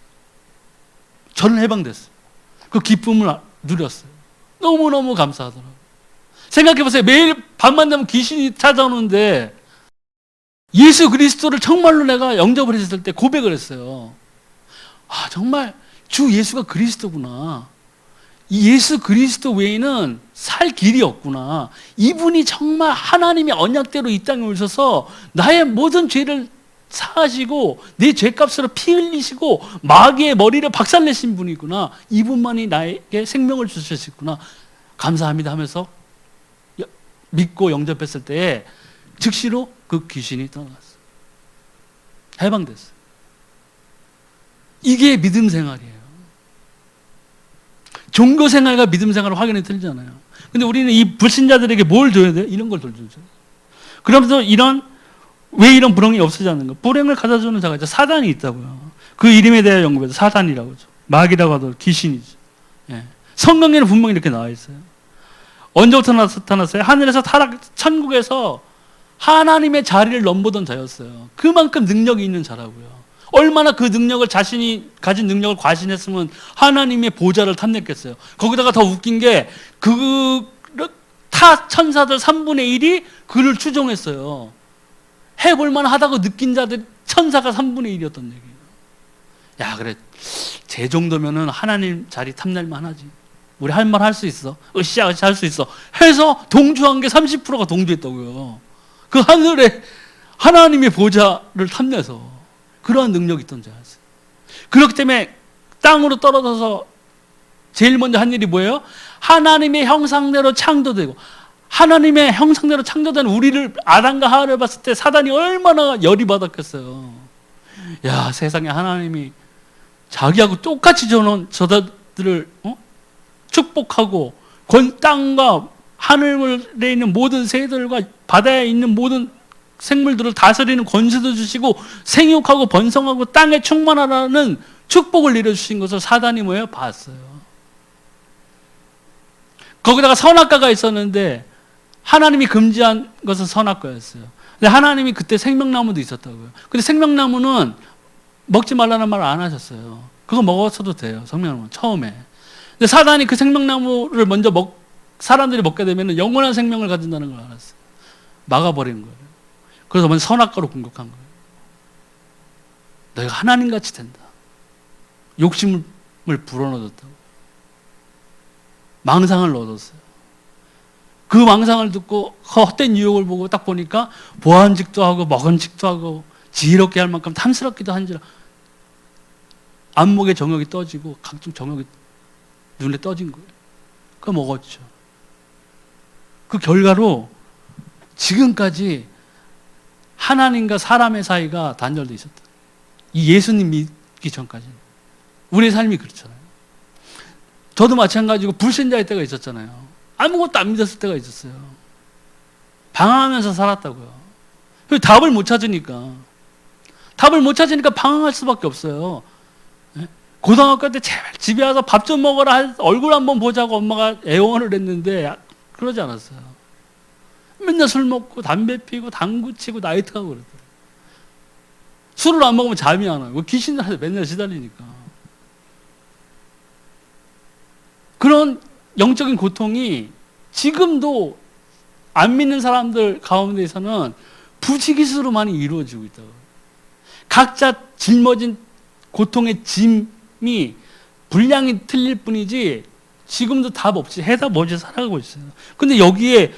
A: 저는 해방됐어요. 그 기쁨을 누렸어요. 너무너무 감사하더라고요. 생각해보세요. 매일 밤만 되면 귀신이 찾아오는데 예수 그리스도를 정말로 내가 영접을 했을 때 고백을 했어요. 아, 정말 주 예수가 그리스도구나. 이 예수 그리스도 외에는 살 길이 없구나. 이분이 정말 하나님의 언약대로 이 땅에 오셔서 나의 모든 죄를 사하시고 내 죄값으로 피 흘리시고 마귀의 머리를 박살내신 분이구나. 이분만이 나에게 생명을 주셨구나. 감사합니다 하면서 믿고 영접했을 때에 즉시로 그 귀신이 떠나갔어요. 해방됐어요. 이게 믿음 생활이에요. 종교 생활과 믿음 생활은 확연히 틀리잖아요. 근데 우리는 이 불신자들에게 뭘 줘야 돼요? 이런 걸 줘야죠. 그러면서 왜 이런 불행이 없어지지 않는 거? 불행을 가져주는 자가 있죠. 사단이 있다고요. 그 이름에 대해 연구해서 사단이라고 하죠. 마귀라고 하도 귀신이죠. 예. 성경에는 분명히 이렇게 나와 있어요. 언제부터 나타났어요? 하늘에서 천국에서 하나님의 자리를 넘보던 자였어요. 그만큼 능력이 있는 자라고요. 얼마나 그 능력을 자신이 가진 능력을 과신했으면 하나님의 보좌를 탐냈겠어요. 거기다가 더 웃긴 게 타 천사들 3분의 1이 그를 추종했어요. 해볼만 하다고 느낀 자들 천사가 3분의 1이었던 얘기예요. 야, 그래, 제 정도면은 하나님 자리 탐낼만 하지. 우리 할 말 할 수 있어. 으쌰 할 수 있어. 해서 동조한 게 30%가 동조했다고요. 그 하늘에 하나님의 보좌를 탐내서 그러한 능력이 있던 자였어요. 그렇기 때문에 땅으로 떨어져서 제일 먼저 한 일이 뭐예요? 하나님의 형상대로 창조되고, 하나님의 형상대로 창조된 우리를, 아담과 하와를 봤을 때 사단이 얼마나 열이 받았겠어요. 야, 세상에 하나님이 자기하고 똑같이 저들을 축복하고 땅과 하늘에 있는 모든 새들과 바다에 있는 모든 생물들을 다스리는 권세도 주시고 생육하고 번성하고 땅에 충만하라는 축복을 내려주신 것을 사단이 뭐예요? 봤어요. 거기다가 선악과가 있었는데 하나님이 금지한 것은 선악과였어요. 근데 하나님이 그때 생명나무도 있었다고요. 근데 생명나무는 먹지 말라는 말을 안 하셨어요. 그거 먹었어도 돼요. 생명나무 처음에. 근데 사단이 그 생명나무를 먼저 사람들이 먹게 되면 영원한 생명을 가진다는 걸 알았어요. 막아버린 거예요. 그래서 먼저 선악과로 공격한 거예요. 너희가 하나님같이 된다. 욕심을 불어넣었다고. 망상을 넣어줬어요. 그 망상을 듣고 헛된 유혹을 보고 딱 보니까 보안직도 하고 먹은직도 하고 지혜롭게 할 만큼 탐스럽기도 한지라 안목의 정욕이 떠지고 각종 정욕이 눈에 떠진 거예요. 그거 먹었죠. 그 결과로 지금까지 하나님과 사람의 사이가 단절돼 있었다. 이 예수님 믿기 전까지는. 우리의 삶이 그렇잖아요. 저도 마찬가지고 불신자일 때가 있었잖아요. 아무것도 안 믿었을 때가 있었어요. 방황하면서 살았다고요. 답을 못 찾으니까. 답을 못 찾으니까 방황할 수밖에 없어요. 고등학교 때 제발 집에 와서 밥 좀 먹어라, 얼굴 한번 보자고 엄마가 애원을 했는데 그러지 않았어요. 맨날 술 먹고 담배 피고 당구 치고 나이트하고 그러더라고요. 술을 안 먹으면 잠이 안 와요. 귀신들한테 맨날 시달리니까. 그런 영적인 고통이 지금도 안 믿는 사람들 가운데에서는 부지기수로 많이 이루어지고 있다고. 각자 짊어진 고통의 짐이 분량이 틀릴 뿐이지 지금도 답 없이 해답 없이 살아가고 있어요. 근데 여기에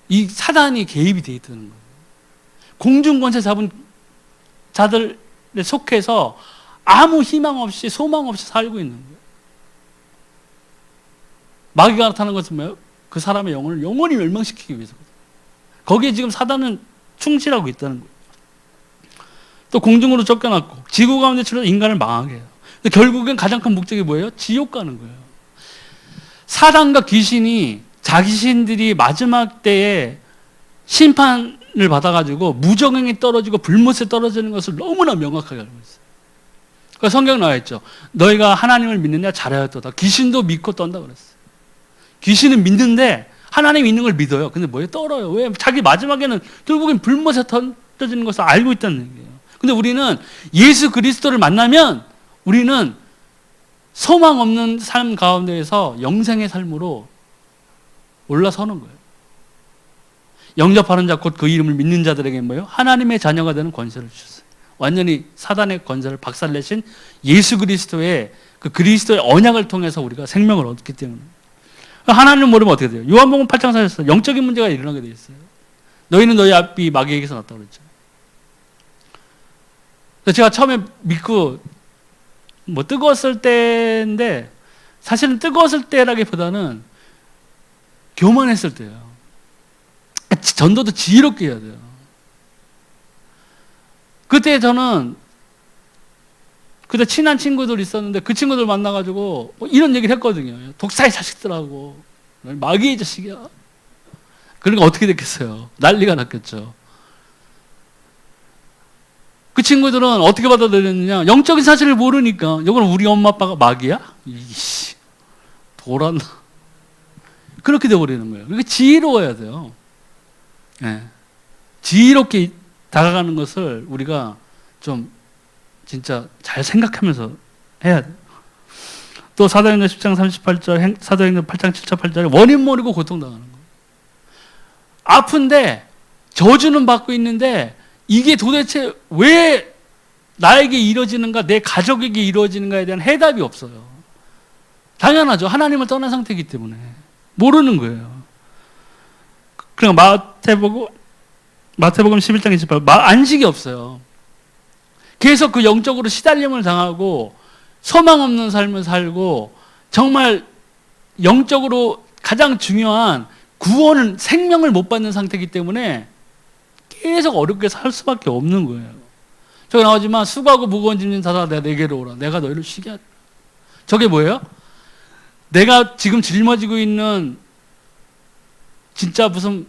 A: 이 사단이 개입이 돼 있다는 거예요. 공중권세 잡은 자들에 속해서 아무 희망 없이 소망 없이 살고 있는 거예요. 마귀가 나타나는 것은 뭐예요? 그 사람의 영혼을 영원히 멸망시키기 위해서거든요. 거기에 지금 사단은 충실하고 있다는 거예요. 또 공중으로 쫓겨났고 지구 가운데 치러 인간을 망하게 해요. 근데 결국엔 가장 큰 목적이 뭐예요? 지옥 가는 거예요. 사단과 귀신이 자신들이 마지막 때에 심판을 받아가지고 무정행에 떨어지고 불못에 떨어지는 것을 너무나 명확하게 알고 있어요. 그러니까 성경 나와 있죠. 너희가 하나님을 믿느냐? 잘하였도다. 귀신도 믿고 떤다 그랬어요. 귀신은 믿는데 하나님 있는 걸 믿어요. 근데 뭐에 떨어요? 왜? 자기 마지막에는 결국엔 불못에 떨어지는 것을 알고 있다는 얘기예요. 근데 우리는 예수 그리스도를 만나면 우리는 소망 없는 삶 가운데에서 영생의 삶으로 올라서는 거예요. 영접하는 자 곧 그 이름을 믿는 자들에게 뭐예요? 하나님의 자녀가 되는 권세를 주셨어요. 완전히 사단의 권세를 박살내신 예수 그리스도의 그 그리스도의 언약을 통해서 우리가 생명을 얻기 때문에. 하나님을 모르면 어떻게 돼요? 요한복음 8장 4절에서 영적인 문제가 일어나게 돼 있어요. 너희는 너희 앞이 마귀에게서 났다고 그랬죠. 제가 처음에 믿고 뭐 뜨거웠을 때인데 사실은 뜨거웠을 때라기보다는 교만했을 때예요. 전도도 지혜롭게 해야 돼요. 그때 저는 그때 친한 친구들 있었는데 그 친구들 만나가지고 뭐 이런 얘기를 했거든요. 독사의 자식들하고 마귀의 자식이야. 그러니까 어떻게 됐겠어요? 난리가 났겠죠. 그 친구들은 어떻게 받아들였느냐? 영적인 사실을 모르니까 이건 우리 엄마 아빠가 마귀야? 이씨 돌았나? 그렇게 돼버리는 거예요. 그러니까 지혜로워야 돼요. 네. 지혜롭게 다가가는 것을 우리가 좀 진짜 잘 생각하면서 해야 돼요. 또 사도행전 10장 38절, 사도행전 8장 7절 8절에 원인 모르고 고통당하는 거예요. 아픈데 저주는 받고 있는데 이게 도대체 왜 나에게 이루어지는가, 내 가족에게 이루어지는가에 대한 해답이 없어요. 당연하죠. 하나님을 떠난 상태이기 때문에 모르는 거예요. 그러니까 마태복음 11장 28절 안식이 없어요. 계속 그 영적으로 시달림을 당하고 소망 없는 삶을 살고 정말 영적으로 가장 중요한 구원은 생명을 못 받는 상태이기 때문에 계속 어렵게 살 수밖에 없는 거예요. 저기 나오지만 수고하고 무거운 짐진 자들아 내게로 오라. 내가 너희를 쉬게 하리라. 저게 뭐예요? 내가 지금 짊어지고 있는 진짜 무슨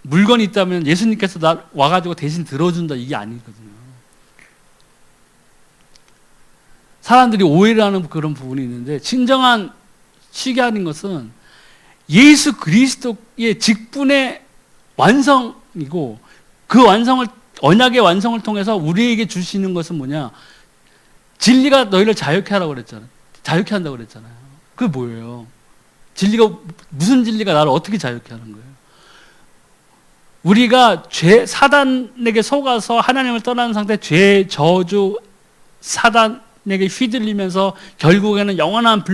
A: 물건이 있다면 예수님께서 나 와가지고 대신 들어준다 이게 아니거든요. 사람들이 오해를 하는 그런 부분이 있는데 진정한 쉬게 하는 것은 예수 그리스도의 직분의 완성이고 그 언약의 완성을 통해서 우리에게 주시는 것은 뭐냐? 진리가 너희를 자유케 하라고 그랬잖아요. 자유케 한다고 그랬잖아요. 그게 뭐예요? 무슨 진리가 나를 어떻게 자유케 하는 거예요? 우리가 사단에게 속아서 하나님을 떠나는 상태, 죄, 저주, 사단에게 휘둘리면서 결국에는 영원한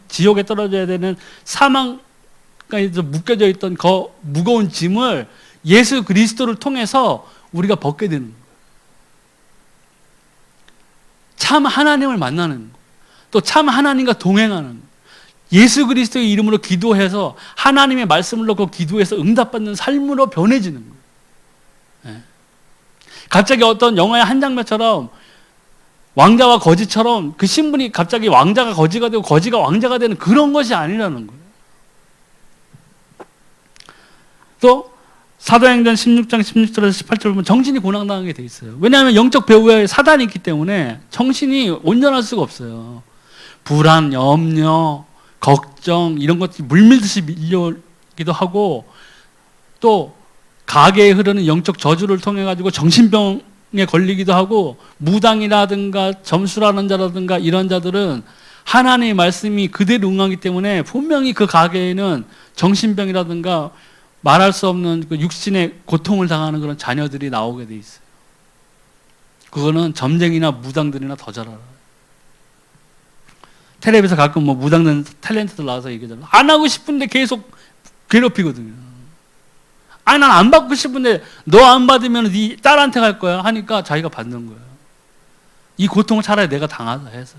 A: 지옥에 떨어져야 되는 사망까지 묶여져 있던 그 무거운 짐을 예수 그리스도를 통해서 우리가 벗게 되는 거예요. 참 하나님을 만나는 거예요. 또 참 하나님과 동행하는 거예요. 예수 그리스도의 이름으로 기도해서 하나님의 말씀을 놓고 기도해서 응답받는 삶으로 변해지는 거예요. 네. 갑자기 어떤 영화의 한 장면처럼 왕자와 거지처럼 그 신분이 갑자기 왕자가 거지가 되고 거지가 왕자가 되는 그런 것이 아니라는 거예요. 또 사도행전 16장 16절에서 18절 보면 정신이 고난당하게 돼 있어요. 왜냐하면 영적 배후에 사단이 있기 때문에 정신이 온전할 수가 없어요. 불안, 염려, 걱정 이런 것들이 물밀듯이 밀려오기도 하고 또 가게에 흐르는 영적 저주를 통해 가지고 정신병에 걸리기도 하고 무당이라든가 점수라는 자라든가 이런 자들은 하나님의 말씀이 그대로 응하기 때문에 분명히 그 가게에는 정신병이라든가 말할 수 없는 그 육신의 고통을 당하는 그런 자녀들이 나오게 돼 있어요. 그거는 점쟁이나 무당들이나 더 잘 알아요. 텔레비에서 가끔 뭐 무당된 탤런트들 나와서 얘기하잖아요. 안 하고 싶은데 계속 괴롭히거든요. 아니 난 안 받고 싶은데 너 안 받으면 네 딸한테 갈 거야 하니까 자기가 받는 거예요. 이 고통을 차라리 내가 당하자 해서.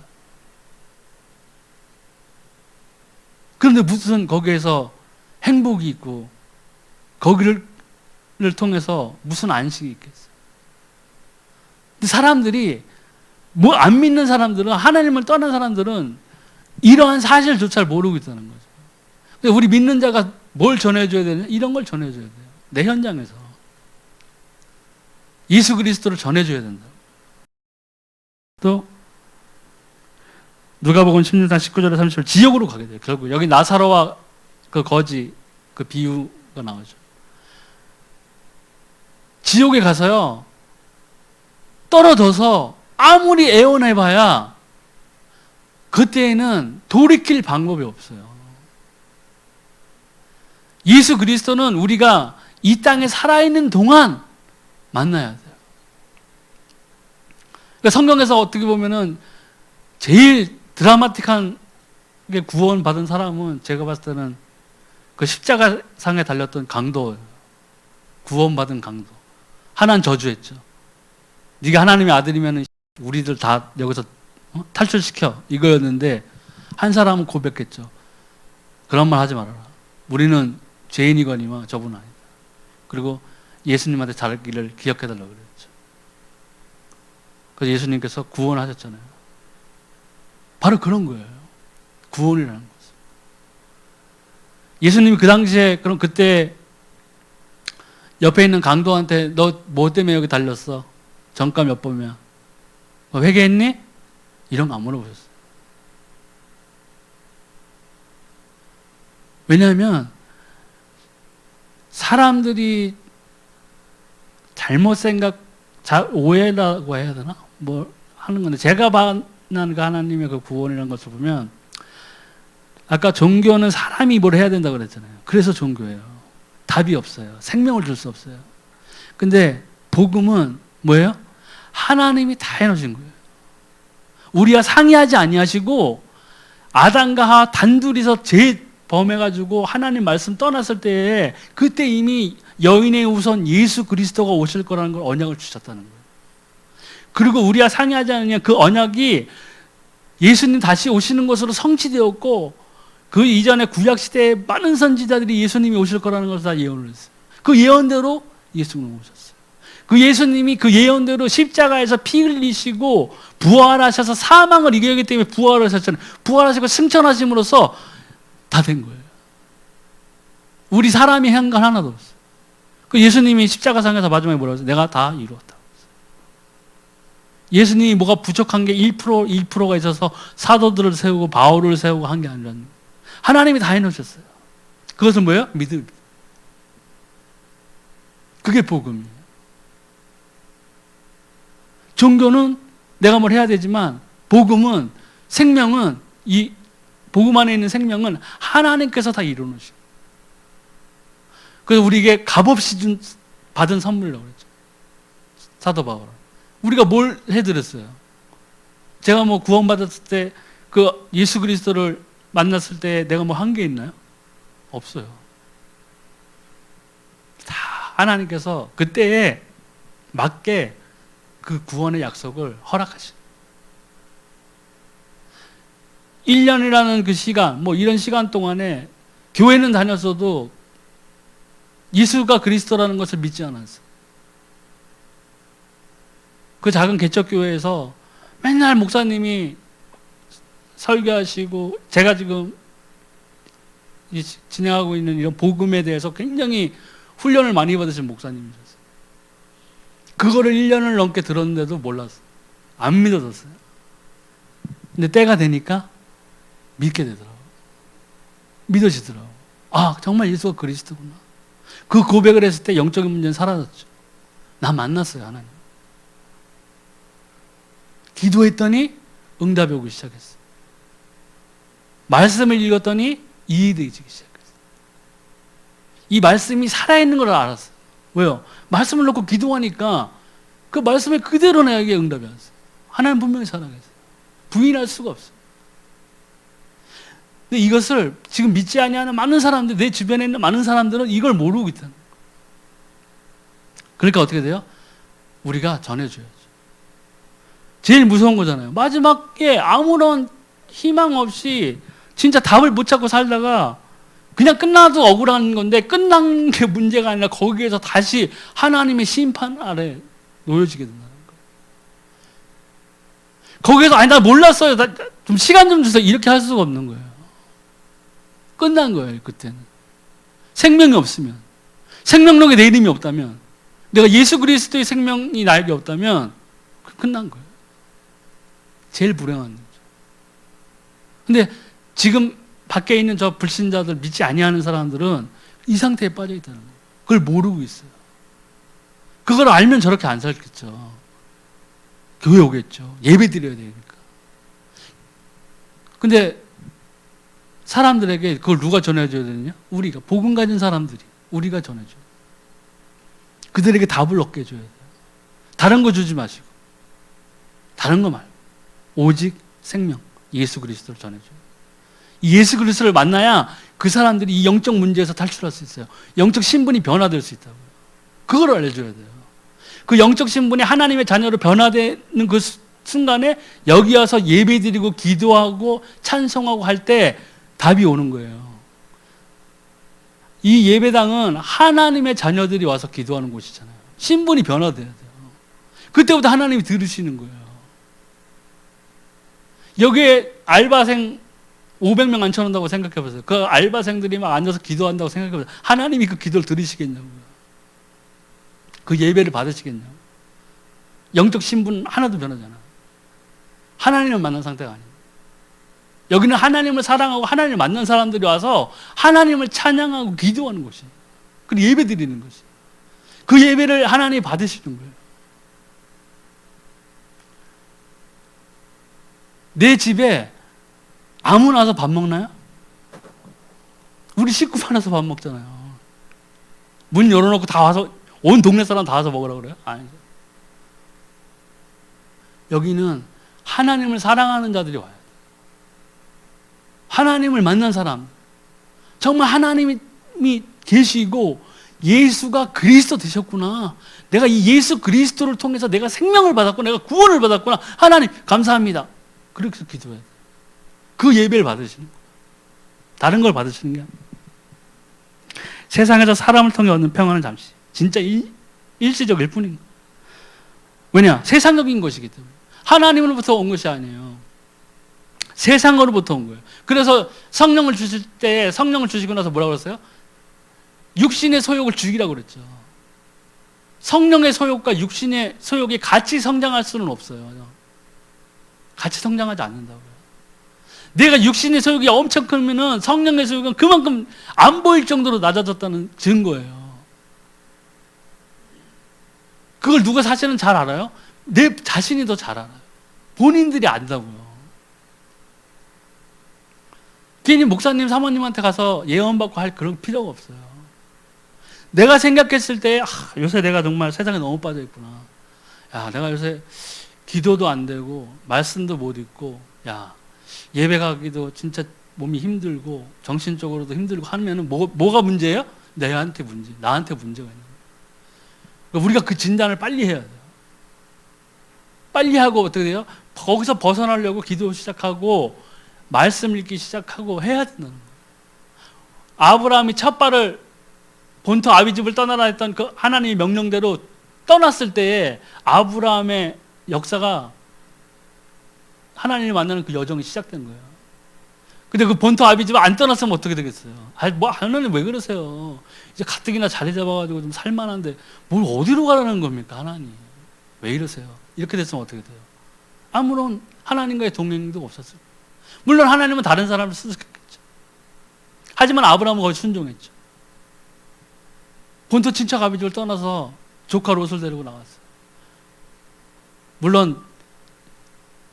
A: 그런데 무슨 거기에서 행복이 있고 거기를 통해서 무슨 안식이 있겠어요. 근데 사람들이 뭐 안 믿는 사람들은 하나님을 떠난 사람들은 이러한 사실조차 모르고 있다는 거죠. 근데 우리 믿는 자가 뭘 전해줘야 되냐? 이런 걸 전해줘야 돼요. 내 현장에서 예수 그리스도를 전해줘야 된다. 또 누가복음 16장 19절에 30절 지옥으로 가게 돼요. 결국 여기 나사로와 그 거지 그 비유가 나오죠. 지옥에 가서요 떨어져서 아무리 애원해봐야 그때에는 돌이킬 방법이 없어요. 예수 그리스도는 우리가 이 땅에 살아있는 동안 만나야 돼요. 그러니까 성경에서 어떻게 보면은 제일 드라마틱한 게 구원받은 사람은 제가 봤을 때는 그 십자가상에 달렸던 강도예요. 구원받은 강도. 하나는 저주했죠. 네가 하나님의 아들이면 우리들 다 여기서 탈출시켜, 이거였는데 한 사람은 고백했죠. 그런 말 하지 말아라. 우리는 죄인이거니와 저분은 아니다. 그리고 예수님한테 잘 길을 기억해달라고 그랬죠. 그래서 예수님께서 구원하셨잖아요. 바로 그런 거예요. 구원이라는 것은. 예수님이 그 당시에, 그럼 그때 옆에 있는 강도한테 너 뭐 때문에 여기 달렸어? 정가 몇 번이야? 회개했니? 이런 거 안 물어보셨어요. 왜냐하면 사람들이 잘못 오해라고 해야 되나? 뭐 하는 건데, 제가 만난 그 하나님의 그 구원이라는 것을 보면, 아까 종교는 사람이 뭘 해야 된다고 그랬잖아요. 그래서 종교예요. 답이 없어요. 생명을 줄 수 없어요. 근데 복음은 뭐예요? 하나님이 다 해놓으신 거예요. 우리가 상의하지 아니하시고 아담과 하와 단둘이서 죄 범해가지고 하나님 말씀 떠났을 때에 그때 이미 여인의 우선 예수 그리스도가 오실 거라는 걸 언약을 주셨다는 거예요. 그리고 우리가 상의하지 않느냐, 그 언약이 예수님 다시 오시는 것으로 성취되었고, 그 이전에 구약시대에 많은 선지자들이 예수님이 오실 거라는 것을 다 예언을 했어요. 그 예언대로 예수님이 오셨어요. 그 예수님이 그 예언대로 십자가에서 피 흘리시고 부활하셔서 사망을 이기기 때문에 부활하셨잖아요. 부활하시고 승천하심으로써 다 된 거예요. 우리 사람이 한 건 하나도 없어요. 그 예수님이 십자가상에서 마지막에 뭐라고 했어요? 내가 다 이루었다. 예수님이 뭐가 부족한 게 1%가 있어서 사도들을 세우고 바울을 세우고 한 게 아니라 하나님이 다 해놓으셨어요. 그것은 뭐예요? 믿음. 그게 복음이에요. 종교는 내가 뭘 해야 되지만, 복음은, 생명은, 이 복음 안에 있는 생명은 하나님께서 다 이루어놓으시고, 그래서 우리에게 값없이 받은 선물이라고 그랬죠. 사도 바울은. 우리가 뭘 해드렸어요? 제가 뭐 구원받았을 때 그 예수 그리스도를 만났을 때 내가 뭐 한 게 있나요? 없어요. 다 하나님께서 그때에 맞게 그 구원의 약속을 허락하신. 1년이라는 그 시간, 뭐 이런 시간 동안에 교회는 다녔어도 예수가 그리스도라는 것을 믿지 않았어요. 그 작은 개척교회에서 맨날 목사님이 설교하시고, 제가 지금 진행하고 있는 이런 복음에 대해서 굉장히 훈련을 많이 받으신 목사님이셨어요. 그거를 1년을 넘게 들었는데도 몰랐어요. 안 믿어졌어요. 근데 때가 되니까 믿게 되더라고요. 믿어지더라고요. 아, 정말 예수가 그리스도구나. 그 고백을 했을 때 영적인 문제는 사라졌죠. 나 만났어요, 하나님. 기도했더니 응답이 오기 시작했어요. 말씀을 읽었더니 이해되기 시작했어요. 이 말씀이 살아있는 걸 알았어요. 왜요? 말씀을 놓고 기도하니까 그 말씀에 그대로 나에게 응답이 왔어요. 하나님 분명히 살아계세요. 부인할 수가 없어요. 근데 이것을 지금 믿지 아니하는 많은 사람들, 내 주변에 있는 많은 사람들은 이걸 모르고 있다는 거예요. 그러니까 어떻게 돼요? 우리가 전해줘야죠. 제일 무서운 거잖아요. 마지막에 아무런 희망 없이 진짜 답을 못 찾고 살다가 그냥 끝나도 억울한 건데, 끝난 게 문제가 아니라 거기에서 다시 하나님의 심판 아래 놓여지게 된다는 거예요. 거기에서 아니 나 몰랐어요, 나 좀 시간 좀 주세요, 이렇게 할 수가 없는 거예요. 끝난 거예요. 그때는 생명이 없으면, 생명력에 내 이름이 없다면, 내가 예수 그리스도의 생명이 나에게 없다면 끝난 거예요. 제일 불행한 거죠. 근데 지금 밖에 있는 저 불신자들, 믿지 아니하는 사람들은 이 상태에 빠져 있다는 거예요. 그걸 모르고 있어요. 그걸 알면 저렇게 안 살겠죠. 교회 오겠죠. 예배 드려야 되니까. 근데 사람들에게 그걸 누가 전해줘야 되느냐? 우리가, 복음 가진 사람들이 우리가 전해줘요. 그들에게 답을 얻게 해줘야 돼요. 다른 거 주지 마시고, 다른 거 말고 오직 생명 예수 그리스도를 전해줘요. 이 예수 그리스도를 만나야 그 사람들이 이 영적 문제에서 탈출할 수 있어요. 영적 신분이 변화될 수 있다고요. 그걸 알려줘야 돼요. 그 영적 신분이 하나님의 자녀로 변화되는 그 순간에 여기 와서 예배드리고 기도하고 찬송하고 할 때 답이 오는 거예요. 이 예배당은 하나님의 자녀들이 와서 기도하는 곳이잖아요. 신분이 변화돼야 돼요. 그때부터 하나님이 들으시는 거예요. 여기에 알바생 500명 앉혀놓는다고 생각해보세요. 그 알바생들이 막 앉아서 기도한다고 생각해보세요. 하나님이 그 기도를 들으시겠냐고요. 그 예배를 받으시겠냐고. 영적 신분 하나도 변하잖아. 하나님을 만난 상태가 아니에요. 여기는 하나님을 사랑하고 하나님을 만난 사람들이 와서 하나님을 찬양하고 기도하는 곳이에요. 그리고 예배 드리는 것이에요. 그 예배를 하나님이 받으시는 거예요. 내 집에 아무나 와서 밥 먹나요? 우리 식구만 와서 밥 먹잖아요. 문 열어놓고 다 와서, 온 동네 사람 다 와서 먹으라고 그래요? 아니죠. 여기는 하나님을 사랑하는 자들이 와요. 하나님을 만난 사람, 정말 하나님이 계시고 예수가 그리스도 되셨구나. 내가 이 예수 그리스도를 통해서 내가 생명을 받았고 내가 구원을 받았구나. 하나님 감사합니다. 그렇게 기도해야 돼요. 그 예배를 받으시는 거예요. 다른 걸 받으시는 게 아니에요. 세상에서 사람을 통해 얻는 평안은 잠시, 진짜 일시적일 뿐인 거예요. 왜냐? 세상적인 것이기 때문에. 하나님으로부터 온 것이 아니에요. 세상으로부터 온 거예요. 그래서 성령을 주실 때, 성령을 주시고 나서 뭐라고 그랬어요? 육신의 소욕을 죽이라고 그랬죠. 성령의 소욕과 육신의 소욕이 같이 성장할 수는 없어요. 같이 성장하지 않는다고요. 내가 육신의 소욕이 엄청 크면은 성령의 소욕은 그만큼 안 보일 정도로 낮아졌다는 증거예요. 그걸 누가 사실은 잘 알아요? 내 자신이 더 잘 알아요. 본인들이 안다고요. 괜히 목사님, 사모님한테 가서 예언받고 할 그런 필요가 없어요. 내가 생각했을 때, 요새 내가 정말 세상에 너무 빠져있구나. 야, 내가 요새 기도도 안 되고, 말씀도 못 읽고, 야, 예배 가기도 진짜 몸이 힘들고, 정신적으로도 힘들고 하면은 뭐가 문제예요? 나한테 문제가 있는 거예요. 그러니까 우리가 그 진단을 빨리 해야 돼요. 빨리 하고 어떻게 돼요? 거기서 벗어나려고 기도 시작하고, 말씀 읽기 시작하고 해야 된다는 거예요. 아브라함이 첫 발을 본토 아비집을 떠나라 했던 그 하나님의 명령대로 떠났을 때에 아브라함의 역사가 하나님을 만나는 그 여정이 시작된 거예요. 근데 그 본토 아비집을 안 떠났으면 어떻게 되겠어요? 하나님 왜 그러세요? 이제 가뜩이나 자리 잡아가지고 좀 살만한데 뭘 어디로 가라는 겁니까, 하나님? 왜 이러세요? 이렇게 됐으면 어떻게 돼요? 아무런 하나님과의 동행도 없었어요. 물론 하나님은 다른 사람을 쓰셨겠죠. 하지만 아브라함은 거기 순종했죠. 본토 친척 아비집을 떠나서 조카 롯을 데리고 나왔어요. 물론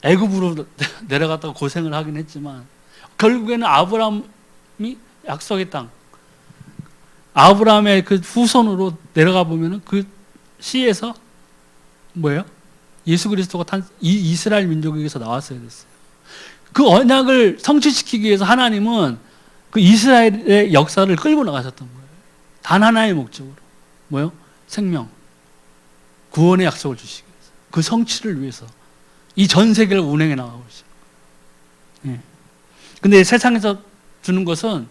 A: 애굽으로 내려갔다가 고생을 하긴 했지만 결국에는 아브라함이 약속의 땅, 아브라함의 그 후손으로 내려가 보면은 그 시에서 뭐예요? 예수 그리스도가 이스라엘 민족에게서 나왔어야 됐어요. 그 언약을 성취시키기 위해서 하나님은 그 이스라엘의 역사를 끌고 나가셨던 거예요. 단 하나의 목적으로. 뭐요? 생명. 구원의 약속을 주시기 위해서. 그 성취를 위해서. 이 전 세계를 운행해 나가고 있어요. 예. 근데 세상에서 주는 것은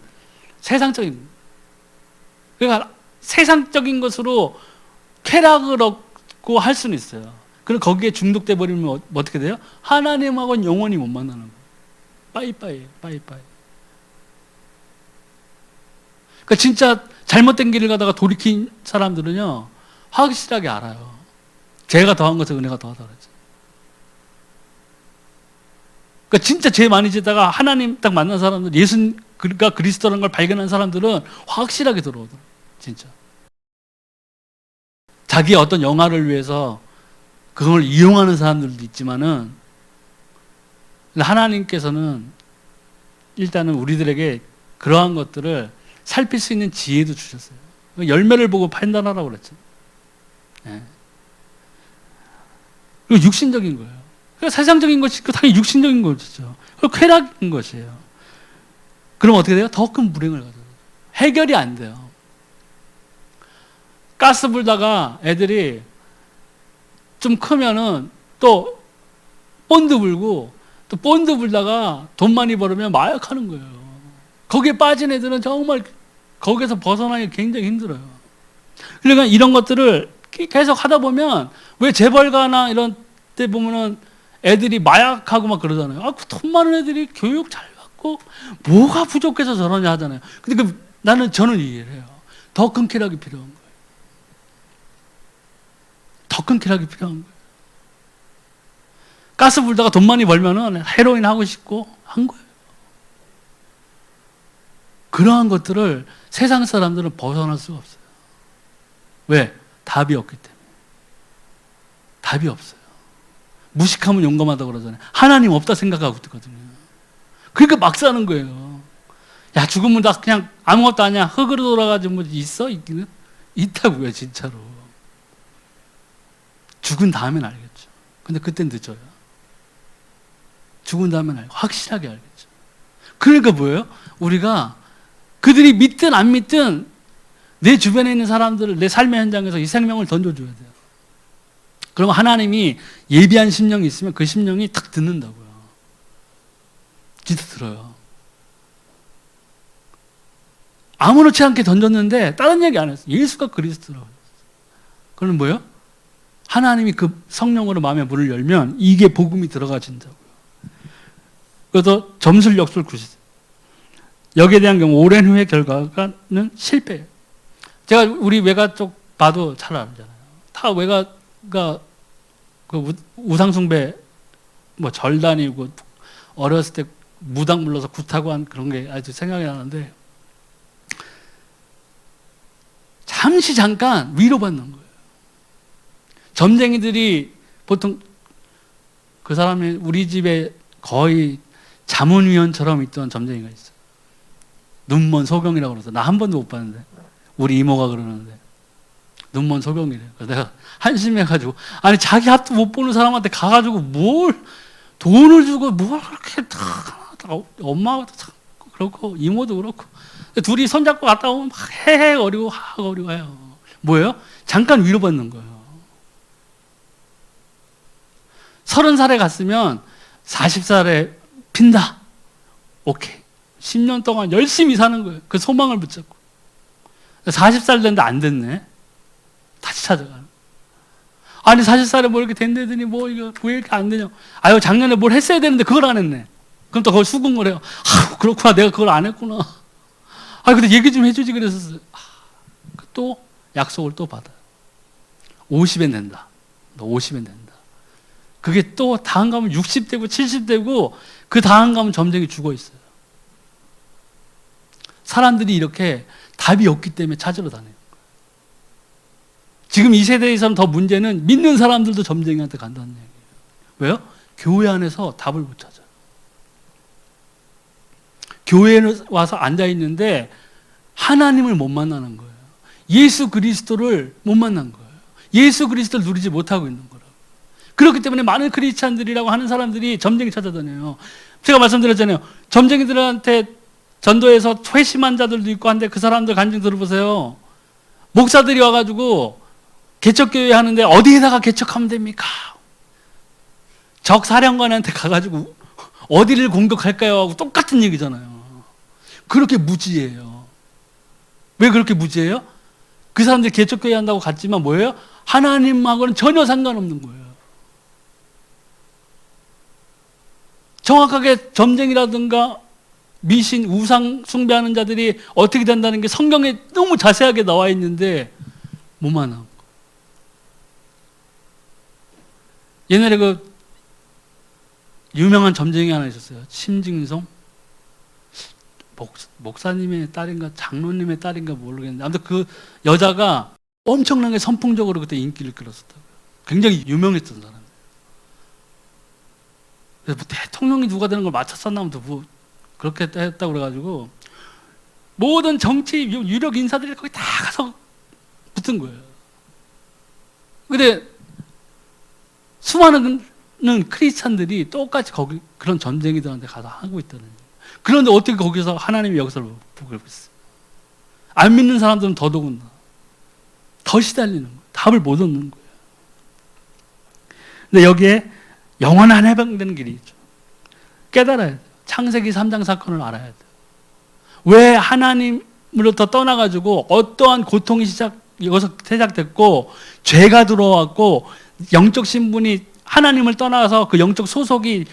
A: 세상적인 거예요. 그러니까 세상적인 것으로 쾌락을 얻고 할 수는 있어요. 그럼 거기에 중독돼 버리면 어떻게 돼요? 하나님하고는 영원히 못 만나는 거예요. 빠이빠이. 그러니까 진짜 잘못된 길을 가다가 돌이킨 사람들은요, 확실하게 알아요. 죄가 더한 것에 은혜가 더하다 그랬죠. 그러니까 진짜 죄 많이 지다가 하나님 딱 만난 사람들, 예수가 그리스도라는 걸 발견한 사람들은 확실하게 들어오더라고요. 진짜. 자기의 어떤 영화를 위해서 그걸 이용하는 사람들도 있지만은 하나님께서는 일단은 우리들에게 그러한 것들을 살필 수 있는 지혜도 주셨어요. 열매를 보고 판단하라고 그랬죠. 네. 그리고 육신적인 거예요. 그러니까 세상적인 것이 있고 당연히 육신적인 것이죠. 그리고 쾌락인 것이에요. 그럼 어떻게 돼요? 더 큰 불행을 가져요. 해결이 안 돼요. 가스 불다가 애들이 좀 크면은 또 본드 불고 또 본드 불다가 돈 많이 벌으면 마약하는 거예요. 거기에 빠진 애들은 정말 거기에서 벗어나기 굉장히 힘들어요. 그러니까 이런 것들을 계속 하다 보면 왜 재벌가나 이런 때 보면은 애들이 마약하고 막 그러잖아요. 아, 그 돈 많은 애들이 교육 잘 받고 뭐가 부족해서 저러냐 하잖아요. 근데 저는 이해를 해요. 더 큰 쾌락이 필요한 거예요. 더 큰 쾌락이 필요한 거예요. 가스 불다가 돈 많이 벌면은 헤로인 하고 싶고 한 거예요. 그러한 것들을 세상 사람들은 벗어날 수가 없어요. 왜? 답이 없기 때문에. 답이 없어요. 무식하면 용감하다고 그러잖아요. 하나님 없다 생각하고 있거든요. 그러니까 막 사는 거예요. 야, 죽으면 나 그냥 아무것도 아니야. 흙으로 돌아가지고 뭐 있어? 있기는? 있다고요, 진짜로. 죽은 다음엔 알겠죠. 근데 그땐 늦어요. 죽은 다음엔 알고 확실하게 알겠죠. 그러니까 뭐예요? 우리가 그들이 믿든 안 믿든 내 주변에 있는 사람들을 내 삶의 현장에서 이 생명을 던져줘야 돼요. 그러면 하나님이 예비한 심령이 있으면 그 심령이 탁 듣는다고요. 진짜 들어요. 아무렇지 않게 던졌는데 다른 얘기 안 했어요. 예수가 그리스도라고. 그럼 뭐예요? 하나님이 그 성령으로 마음의 문을 열면 이게 복음이 들어가진다고요. 그래서 점술 역술 구시죠. 여기에 대한 경우 오랜 후의 결과는 실패예요. 제가 우리 외가 쪽 봐도 잘 알잖아요. 다 외가가 그 우상숭배 뭐 절 다니고 어렸을 때 무당 불러서 굿하고 한 그런 게 아직도 생각이 나는데 잠시 잠깐 위로받는 거예요. 점쟁이들이 보통 그 사람이 우리 집에 거의 자문위원처럼 있던 점쟁이가 있어요. 눈먼 소경이라고 그러서 나 한 번도 못 봤는데 우리 이모가 그러는데 눈먼 소경이래요. 그래서 내가 한심해가지고 아니 자기 하도 못 보는 사람한테 가가지고 뭘 돈을 주고 뭘 그렇게 다 엄마도 그렇고 이모도 그렇고 둘이 손잡고 갔다 오면 막 헤헤거리고 하하거리고 해요. 뭐예요? 잠깐 위로받는 거예요. 30살에 갔으면 40살에 핀다. 오케이. 10년 동안 열심히 사는 거예요. 그 소망을 붙잡고. 40살 됐는데 안 됐네. 다시 찾아가요. 아니 40살에 뭐 이렇게 된다더니 뭐 이거 왜 이렇게 안 되냐. 아유 작년에 뭘 했어야 되는데 그걸 안 했네. 그럼 또 그걸 수긍을 해요. 아 그렇구나 내가 그걸 안 했구나. 아 근데 얘기 좀 해주지 그랬었어요. 또 약속을 또 받아요. 50엔 된다. 너 50엔 된다. 그게 또 다음 가면 60되고 70되고 그 다음 가면 점쟁이 죽어 있어요. 사람들이 이렇게 답이 없기 때문에 찾으러 다녀요. 지금 이 세대에서는 더 문제는 믿는 사람들도 점쟁이한테 간다는 얘기예요. 왜요? 교회 안에서 답을 못 찾아요. 교회에 와서 앉아있는데 하나님을 못 만나는 거예요. 예수 그리스도를 못 만난 거예요. 예수 그리스도를 누리지 못하고 있는 거라고. 그렇기 때문에 많은 크리스찬들이라고 하는 사람들이 점쟁이 찾아다녀요. 제가 말씀드렸잖아요. 점쟁이들한테 전도에서 회심한 자들도 있고 한데 그 사람들 간증 들어보세요. 목사들이 와가지고 개척교회 하는데 어디에다가 개척하면 됩니까? 적 사령관한테 가가지고 어디를 공격할까요? 하고 똑같은 얘기잖아요. 그렇게 무지해요. 왜 그렇게 무지해요? 그 사람들이 개척교회 한다고 갔지만 뭐예요? 하나님하고는 전혀 상관없는 거예요. 정확하게 점쟁이라든가 미신, 우상 숭배하는 자들이 어떻게 된다는 게 성경에 너무 자세하게 나와 있는데 못 만난 거. 옛날에 그 유명한 점쟁이 하나 있었어요. 심징송 목사님의 딸인가 장로님의 딸인가 모르겠는데 아무튼 그 여자가 엄청나게 선풍적으로 그때 인기를 끌었었다고요. 굉장히 유명했던 사람. 그래서 뭐 대통령이 누가 되는 걸 맞췄었나 하면 뭐 그렇게 했다고 그래가지고 모든 정치 유력 인사들이 거기 다 가서 붙은 거예요. 근데 수많은 크리스찬들이 똑같이 거기 그런 전쟁이들한테 가서 하고 있다는 거예요. 그런데 어떻게 거기서 하나님의 역사를 보고 있어요? 안 믿는 사람들은 더더군다나 더 시달리는 거예요. 답을 못 얻는 거예요. 근데 여기에 영원한 해방되는 길이 있죠. 깨달아야 돼요. 창세기 3장 사건을 알아야 돼요. 왜 하나님으로부터 떠나가지고 어떠한 고통이 여기서 시작됐고 죄가 들어왔고 영적 신분이 하나님을 떠나서 그 영적 소속이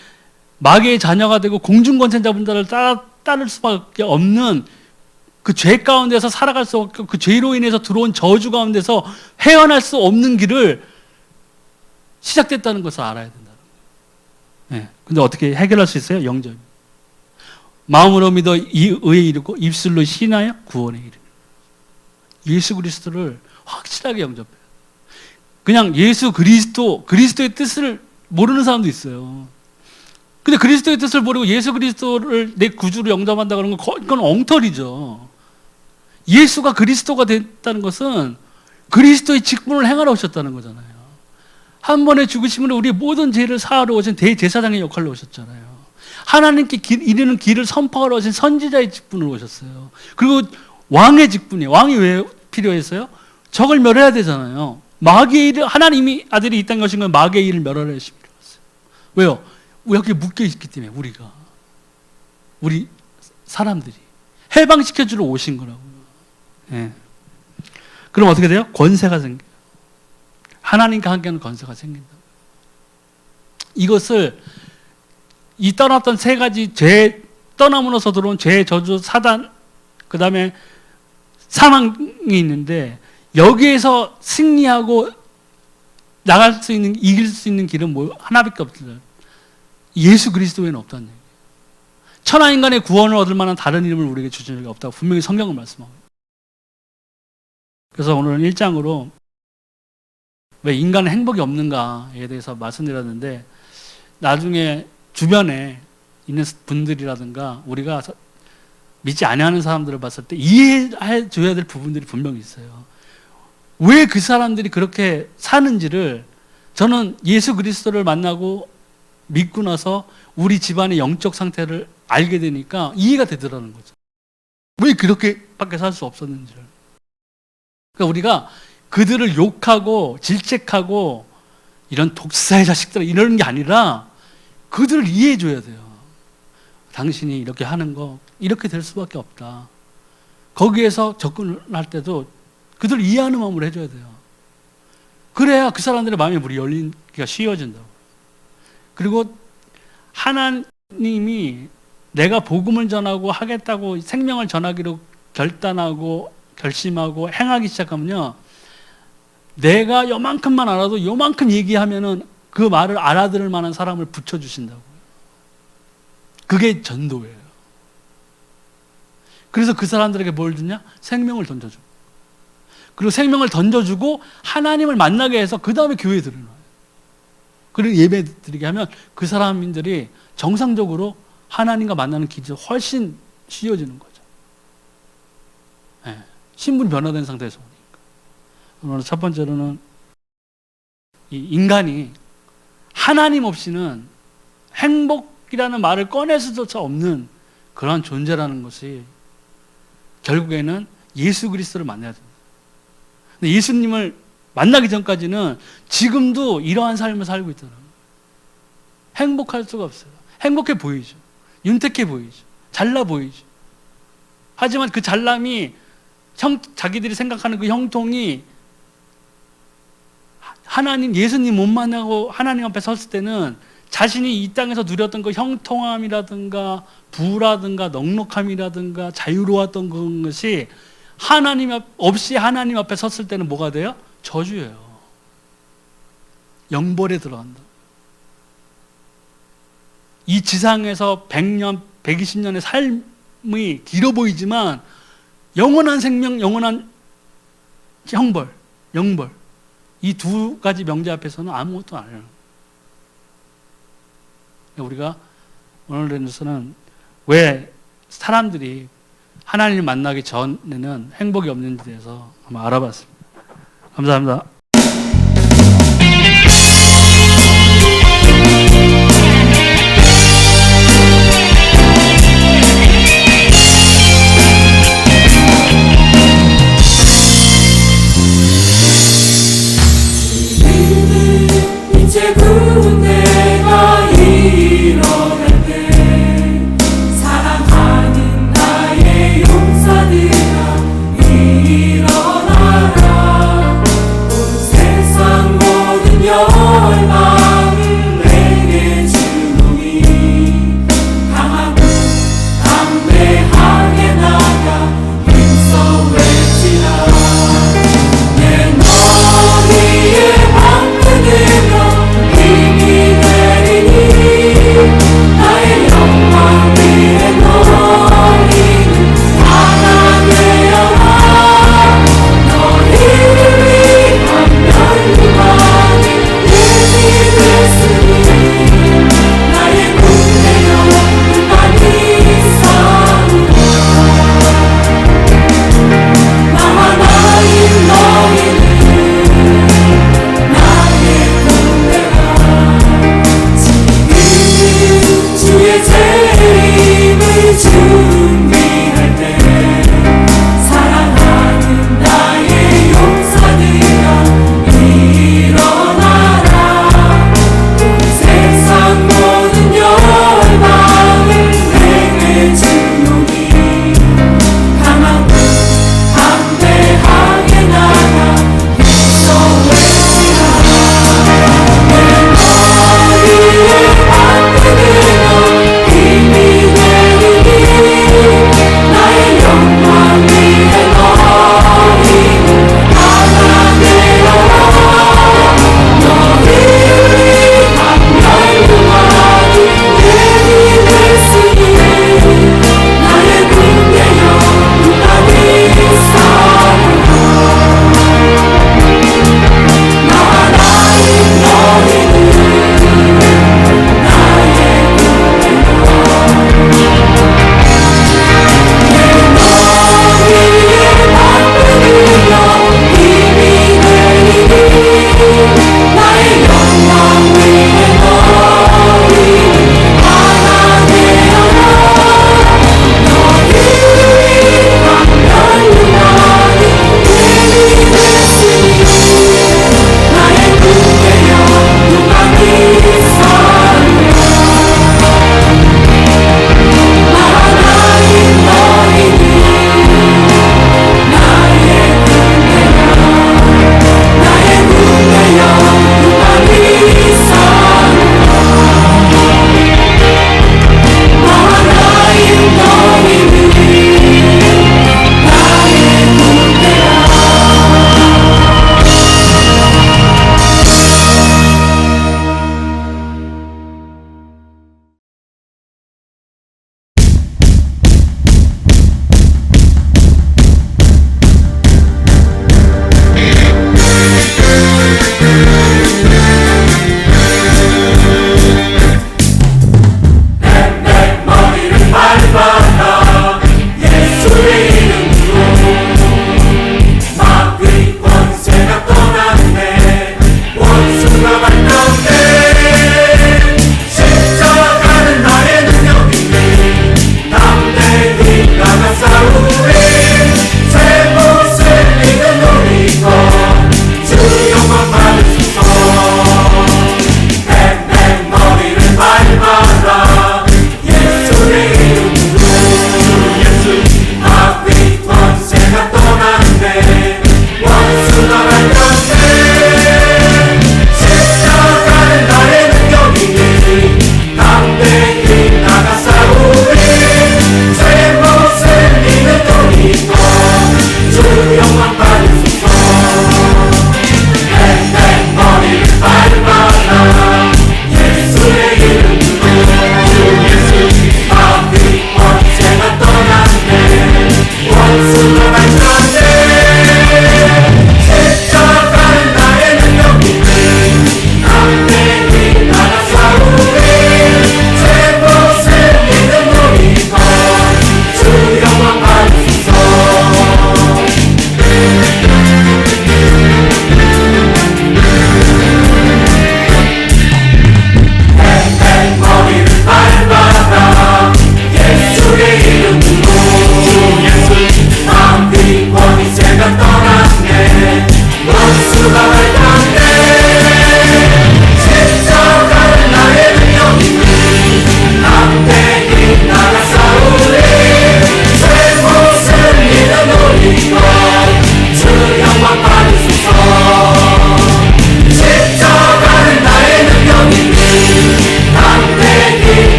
A: 마귀의 자녀가 되고 공중권세자분들을 따를 수밖에 없는 그 죄 가운데서 살아갈 수 없고 그 죄로 인해서 들어온 저주 가운데서 헤어날 수 없는 길을 시작됐다는 것을 알아야 된다는 거예요. 네. 근데 어떻게 해결할 수 있어요? 영접. 마음으로 믿어 의에 이르고 입술로 신하여 구원에 이르는. 예수 그리스도를 확실하게 영접해요. 그냥 예수 그리스도의 뜻을 모르는 사람도 있어요. 근데 그리스도의 뜻을 모르고 예수 그리스도를 내 구주로 영접한다 그러는 건 그건 엉터리죠. 예수가 그리스도가 됐다는 것은 그리스도의 직분을 행하러 오셨다는 거잖아요. 한 번의 죽으심으로 우리 모든 죄를 사하러 오신 대제사장의 역할로 오셨잖아요. 하나님께 이르는 길을 선포하러 오신 선지자의 직분으로 오셨어요. 그리고 왕의 직분이에요. 왕이 왜 필요했어요? 적을 멸해야 되잖아요. 마귀의 일을 하나님이 아들이 이 땅에 오신 건 마귀의 일을 멸하려 하심이 필요했어요. 왜요? 여기 묶여 있기 때문에 우리 사람들이 해방시켜주러 오신 거라고요. 예. 그럼 어떻게 돼요? 권세가 생겨요. 하나님과 함께하는 권세가 생긴다. 이것을 이 떠났던 세 가지 죄 떠남으로서 들어온 죄, 저주, 사단, 그 다음에 사망이 있는데 여기에서 승리하고 나갈 수 있는 이길 수 있는 길은 하나밖에 없어요. 예수 그리스도 외에는 없다는 얘기예요. 천하 인간의 구원을 얻을 만한 다른 이름을 우리에게 주신 적이 없다고 분명히 성경은 말씀하고. 그래서 오늘은 1장으로 왜 인간은 행복이 없는가에 대해서 말씀드렸는데 나중에 주변에 있는 분들이라든가 우리가 믿지 아니하는 사람들을 봤을 때 이해해 줘야 될 부분들이 분명히 있어요. 왜 그 사람들이 그렇게 사는지를 저는 예수 그리스도를 만나고 믿고 나서 우리 집안의 영적 상태를 알게 되니까 이해가 되더라는 거죠. 왜 그렇게밖에 살 수 없었는지를. 그러니까 우리가 그들을 욕하고 질책하고 이런 독사의 자식들 이러는 게 아니라 그들을 이해해 줘야 돼요. 당신이 이렇게 하는 거 이렇게 될 수밖에 없다. 거기에서 접근할 때도 그들을 이해하는 마음으로 해줘야 돼요. 그래야 그 사람들의 마음이 물이 열리기가 쉬워진다고. 그리고 하나님이 내가 복음을 전하고 하겠다고 생명을 전하기로 결단하고 결심하고 행하기 시작하면요, 내가 요만큼만 알아도 요만큼 얘기하면은 그 말을 알아들을 만한 사람을 붙여주신다고요. 그게 전도예요. 그래서 그 사람들에게 뭘 주냐? 생명을 던져주고. 그리고 생명을 던져주고 하나님을 만나게 해서 그 다음에 교회에 들어놔요. 그리고 예배 드리게 하면 그 사람들이 정상적으로 하나님과 만나는 길이 훨씬 쉬워지는 거죠. 네. 신분이 변화된 상태에서 오니까. 오늘 첫 번째로는 이 인간이 하나님 없이는 행복이라는 말을 꺼낼 수조차 없는 그런 존재라는 것이 결국에는 예수 그리스도를 만나야 됩니다. 근데 예수님을 만나기 전까지는 지금도 이러한 삶을 살고 있더라고요. 행복할 수가 없어요. 행복해 보이죠. 윤택해 보이죠. 잘나 보이죠. 하지만 그 잘남이 자기들이 생각하는 그 형통이 하나님, 예수님 못 만나고 하나님 앞에 섰을 때는 자신이 이 땅에서 누렸던 그 형통함이라든가 부라든가 넉넉함이라든가 자유로웠던 그런 것이 하나님 없이 하나님 앞에 섰을 때는 뭐가 돼요? 저주예요. 영벌에 들어간다. 이 지상에서 100년, 120년의 삶이 길어 보이지만 영원한 생명, 영원한 영벌. 이 두 가지 명제 앞에서는 아무것도 안 해요. 우리가 오늘에서는 왜 사람들이 하나님을 만나기 전에는 행복이 없는지 대해서 한번 알아봤습니다. 감사합니다.